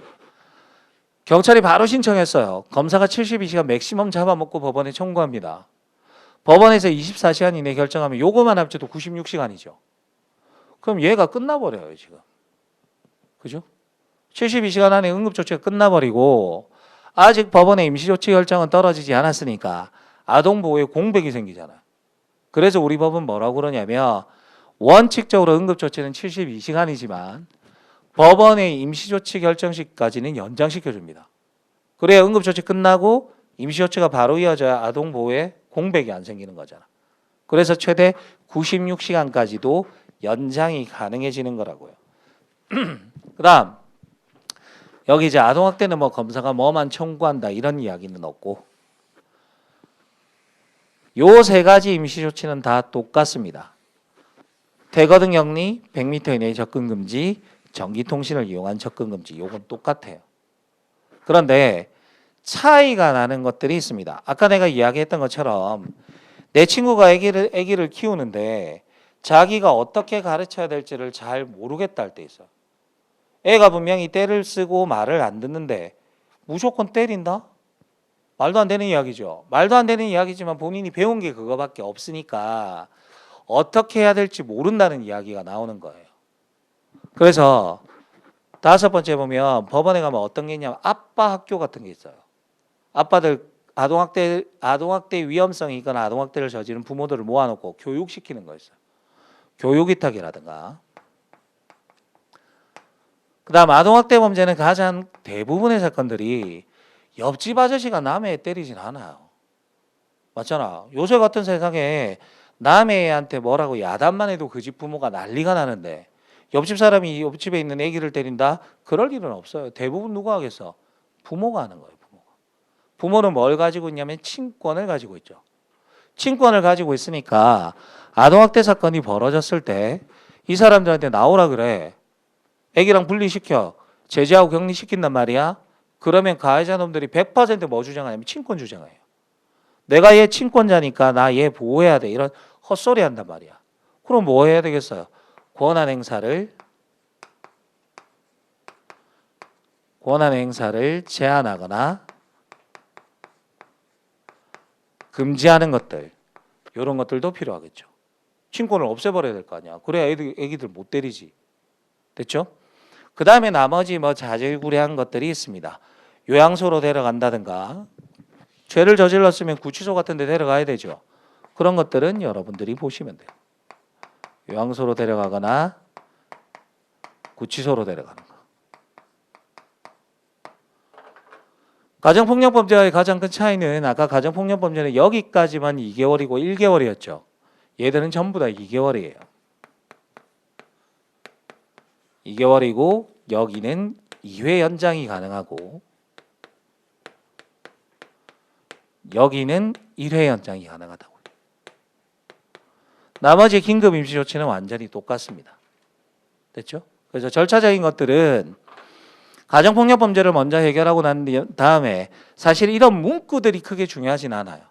경찰이 바로 신청했어요. 검사가 72시간 맥시멈 잡아먹고 법원에 청구합니다. 법원에서 24시간 이내 결정하면 요거만 합쳐도 96시간이죠. 그럼 얘가 끝나버려요 지금. 그죠? 72시간 안에 응급조치가 끝나버리고 아직 법원의 임시조치 결정은 떨어지지 않았으니까 아동보호에 공백이 생기잖아요. 그래서 우리 법은 뭐라고 그러냐면 원칙적으로 응급조치는 72시간이지만 법원의 임시조치 결정 시까지는 연장시켜줍니다. 그래야 응급조치 끝나고 임시조치가 바로 이어져야 아동보호에 공백이 안 생기는 거잖아. 그래서 최대 96시간까지도 연장이 가능해지는 거라고요. 그 다음 여기 이제 아동학대는 뭐 검사가 뭐만 청구한다 이런 이야기는 없고 요 세 가지 임시조치는 다 똑같습니다. 대거등 격리, 100m 이내의 접근 금지, 전기통신을 이용한 접근 금지 요건 똑같아요. 그런데 차이가 나는 것들이 있습니다. 아까 내가 이야기했던 것처럼 내 친구가 아기를 키우는데 자기가 어떻게 가르쳐야 될지를 잘 모르겠다 할 때 있어요. 애가 분명히 때를 쓰고 말을 안 듣는데 무조건 때린다? 말도 안 되는 이야기죠. 말도 안 되는 이야기지만 본인이 배운 게 그거밖에 없으니까 어떻게 해야 될지 모른다는 이야기가 나오는 거예요. 그래서 다섯 번째 보면 법원에 가면 어떤 게 있냐면 아빠 학교 같은 게 있어요. 아빠들 아동학대 위험성이 있거나 아동학대를 저지른 부모들을 모아놓고 교육시키는 거 있어요. 교육위탁이라든가. 그 다음 아동학대 범죄는 가장 대부분의 사건들이 옆집 아저씨가 남의 애 때리진 않아요. 맞잖아. 요새 같은 세상에 남의 애한테 뭐라고 야단만 해도 그 집 부모가 난리가 나는데 옆집 사람이 옆집에 있는 애기를 때린다? 그럴 일은 없어요. 대부분 누가 하겠어? 부모가 하는 거예요. 부모는 뭘 가지고 있냐면 친권을 가지고 있죠. 친권을 가지고 있으니까 아동학대 사건이 벌어졌을 때 이 사람들한테 나오라 그래. 애기랑 분리시켜. 제재하고 격리시킨단 말이야. 그러면 가해자 놈들이 100% 주장하냐면 친권 주장해요. 내가 얘 친권자니까 나 얘 보호해야 돼. 이런 헛소리 한단 말이야. 그럼 뭐 해야 되겠어요? 권한 행사를 제한하거나 금지하는 것들 이런 것들도 필요하겠죠. 친권을 없애버려야 될 거 아니야. 그래야 애기들 못 때리지. 됐죠? 그 다음에 나머지 뭐 자질구레한 것들이 있습니다. 요양소로 데려간다든가 죄를 저질렀으면 구치소 같은 데 데려가야 되죠. 그런 것들은 여러분들이 보시면 돼요. 요양소로 데려가거나 구치소로 데려가는 거. 가정폭력범죄와의 가장 큰 차이는 아까 가정폭력범죄는 여기까지만 2개월이고 1개월이었죠. 얘들은 전부 다 2개월이에요. 2개월이고 여기는 2회 연장이 가능하고 여기는 1회 연장이 가능하다고요. 나머지 긴급 임시조치는 완전히 똑같습니다. 됐죠? 그래서 절차적인 것들은 가정폭력범죄를 먼저 해결하고 난 다음에 사실 이런 문구들이 크게 중요하진 않아요.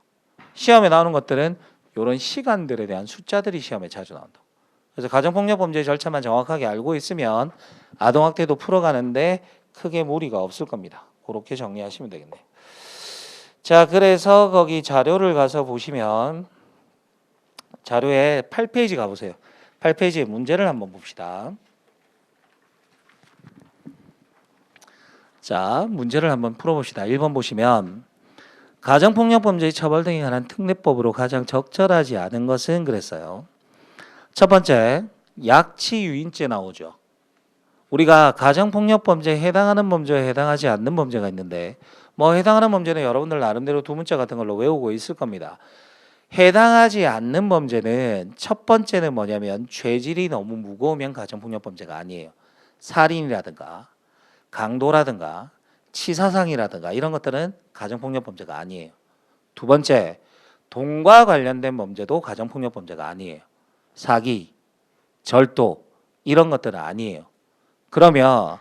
시험에 나오는 것들은 이런 시간들에 대한 숫자들이 시험에 자주 나온다. 그래서 가정폭력범죄 절차만 정확하게 알고 있으면 아동학대도 풀어가는데 크게 무리가 없을 겁니다. 그렇게 정리하시면 되겠네요. 자, 그래서 거기 자료를 가서 보시면 자료에 8페이지 가보세요. 8페이지의 문제를 한번 봅시다. 자, 문제를 한번 풀어봅시다. 1번 보시면 가정폭력범죄의 처벌 등에 관한 특례법으로 가장 적절하지 않은 것은 그랬어요. 첫 번째, 약치유인죄 나오죠. 우리가 가정폭력범죄에 해당하는 범죄에 해당하지 않는 범죄가 있는데 뭐 해당하는 범죄는 여러분들 나름대로 두 문자 같은 걸로 외우고 있을 겁니다. 해당하지 않는 범죄는 첫 번째는 뭐냐면 죄질이 너무 무거우면 가정폭력범죄가 아니에요. 살인이라든가 강도라든가 치사상이라든가 이런 것들은 가정폭력범죄가 아니에요. 두 번째, 돈과 관련된 범죄도 가정폭력범죄가 아니에요. 사기, 절도 이런 것들은 아니에요. 그러면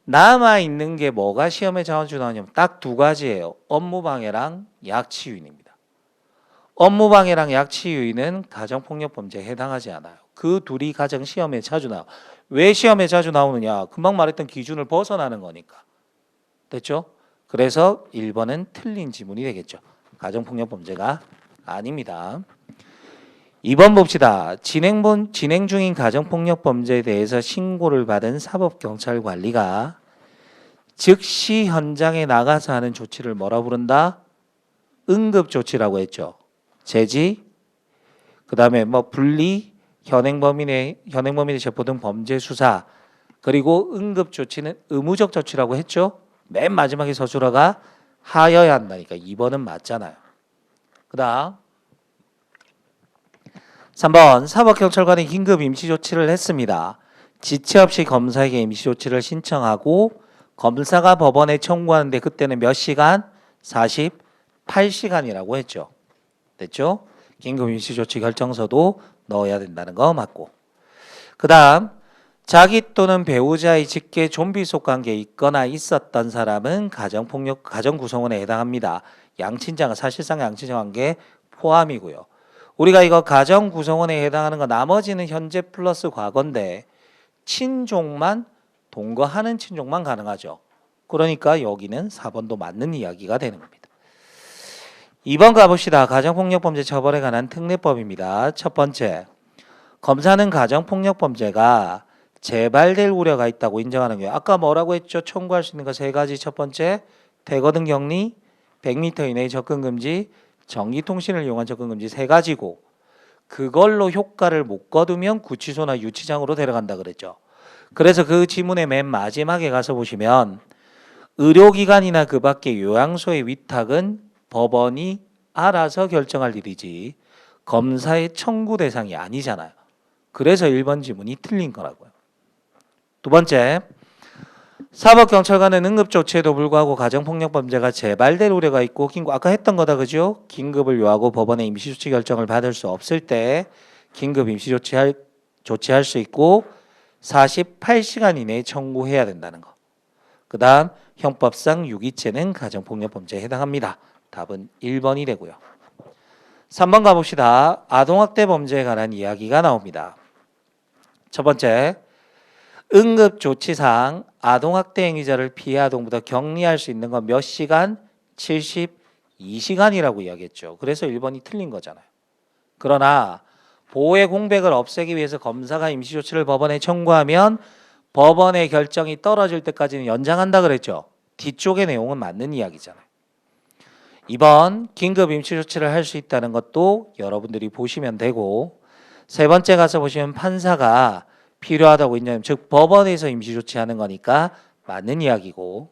남아있는 게 뭐가 시험에 자주 나오냐면 딱 두 가지예요. 업무방해랑 약취유인입니다. 업무방해랑 약취유인은 가정폭력범죄에 해당하지 않아요. 그 둘이 가장 시험에 자주 나와요. 왜 시험에 자주 나오느냐? 금방 말했던 기준을 벗어나는 거니까. 됐죠? 그래서 1번은 틀린 지문이 되겠죠. 가정폭력범죄가 아닙니다. 2번 봅시다. 진행 중인 가정폭력범죄에 대해서 신고를 받은 사법경찰관리가 즉시 현장에 나가서 하는 조치를 뭐라 부른다? 응급조치라고 했죠. 제지, 그 다음에 뭐 분리, 현행범인의 체포 등 범죄 수사, 그리고 응급조치는 의무적 조치라고 했죠. 맨 마지막에 서술어가 하여야 한다니까 2번은 맞잖아요. 그 다음 3번 사법경찰관이 긴급 임시조치를 했습니다. 지체 없이 검사에게 임시조치를 신청하고 검사가 법원에 청구하는데 그때는 몇 시간? 48시간이라고 했죠. 됐죠? 긴급 임시조치 결정서도 넣어야 된다는 거 맞고. 그 다음 자기 또는 배우자의 직계 좀비 속 관계에 있거나 있었던 사람은 가정구성원에 해당합니다. 양친자가 사실상 양친자 관계 포함이고요. 우리가 이거 가정구성원에 해당하는 거 나머지는 현재 플러스 과거인데 친족만 동거하는 친족만 가능하죠. 그러니까 여기는 4번도 맞는 이야기가 되는 겁니다. 2번 가봅시다. 가정폭력범죄 처벌에 관한 특례법입니다. 첫 번째, 검사는 가정폭력범죄가 재발될 우려가 있다고 인정하는 거예요. 아까 뭐라고 했죠? 청구할 수 있는 거 세 가지. 첫 번째, 대거등 격리, 100m 이내의 접근금지, 전기통신을 이용한 접근금지 세 가지고 그걸로 효과를 못 거두면 구치소나 유치장으로 데려간다 그랬죠. 그래서 그 지문의 맨 마지막에 가서 보시면 의료기관이나 그 밖의 요양소의 위탁은 법원이 알아서 결정할 일이지 검사의 청구 대상이 아니잖아요. 그래서 1번 지문이 틀린 거라고요. 두 번째, 사법경찰관은 응급조치에도 불구하고 가정폭력범죄가 재발될 우려가 있고 아까 했던 거다 그죠? 긴급을 요하고 법원의 임시조치 결정을 받을 수 없을 때 긴급 조치할 수 있고 48시간 이내에 청구해야 된다는 거. 그 다음 형법상 유기죄는 가정폭력범죄에 해당합니다. 답은 1번이 되고요. 3번 가봅시다. 아동학대 범죄에 관한 이야기가 나옵니다. 첫 번째, 응급조치상 아동학대 행위자를 피해 아동부터 격리할 수 있는 건 몇 시간? 72시간이라고 이야기했죠. 그래서 1번이 틀린 거잖아요. 그러나 보호의 공백을 없애기 위해서 검사가 임시조치를 법원에 청구하면 법원의 결정이 떨어질 때까지는 연장한다 그랬죠. 뒤쪽의 내용은 맞는 이야기잖아요. 2번 긴급 임시조치를 할 수 있다는 것도 여러분들이 보시면 되고 세 번째 가서 보시면 판사가 필요하다고 인정, 즉 법원에서 임시조치하는 거니까 맞는 이야기고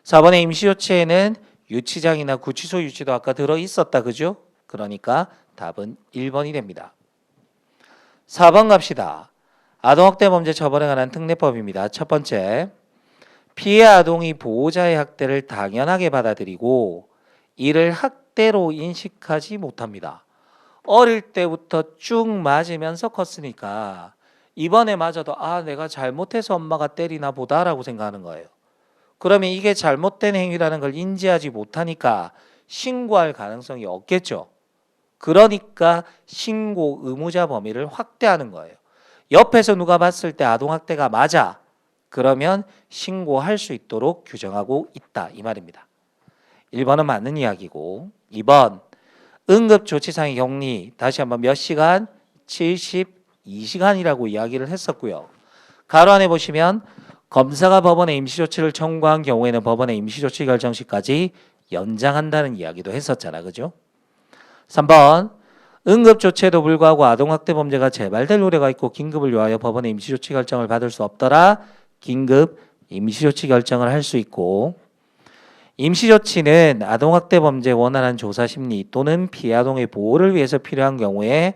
4번의 임시조치에는 유치장이나 구치소 유치도 아까 들어있었다 그죠? 그러니까 답은 1번이 됩니다. 4번 갑시다. 아동학대 범죄 처벌에 관한 특례법입니다. 첫 번째, 피해 아동이 보호자의 학대를 당연하게 받아들이고 이를 학대로 인식하지 못합니다. 어릴 때부터 쭉 맞으면서 컸으니까 이번에 맞아도 내가 잘못해서 엄마가 때리나 보다라고 생각하는 거예요. 그러면 이게 잘못된 행위라는 걸 인지하지 못하니까 신고할 가능성이 없겠죠. 그러니까 신고 의무자 범위를 확대하는 거예요. 옆에서 누가 봤을 때 아동학대가 맞아. 그러면 신고할 수 있도록 규정하고 있다. 이 말입니다. 1번은 맞는 이야기고 2번 응급조치상의 격리 다시 한번 몇 시간? 72시간이라고 이야기를 했었고요. 가로 안에 보시면 검사가 법원에 임시조치를 청구한 경우에는 법원의 임시조치 결정 시까지 연장한다는 이야기도 했었잖아. 그죠? 3번 응급조치에도 불구하고 아동학대 범죄가 재발될 우려가 있고 긴급을 요하여 법원의 임시조치 결정을 받을 수 없더라. 긴급 임시조치 결정을 할 수 있고 임시조치는 아동학대 범죄 원활한 조사 심리 또는 피아동의 보호를 위해서 필요한 경우에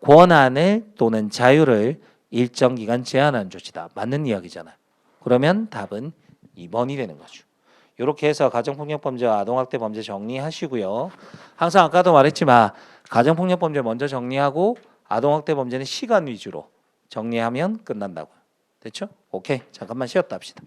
권한을 또는 자유를 일정 기간 제한하는 조치다. 맞는 이야기잖아요. 그러면 답은 2번이 되는 거죠. 이렇게 해서 가정폭력범죄와 아동학대 범죄 정리하시고요. 항상 아까도 말했지만 가정폭력범죄 먼저 정리하고 아동학대 범죄는 시간 위주로 정리하면 끝난다고요. 됐죠? 오케이. 잠깐만 쉬었다 합시다.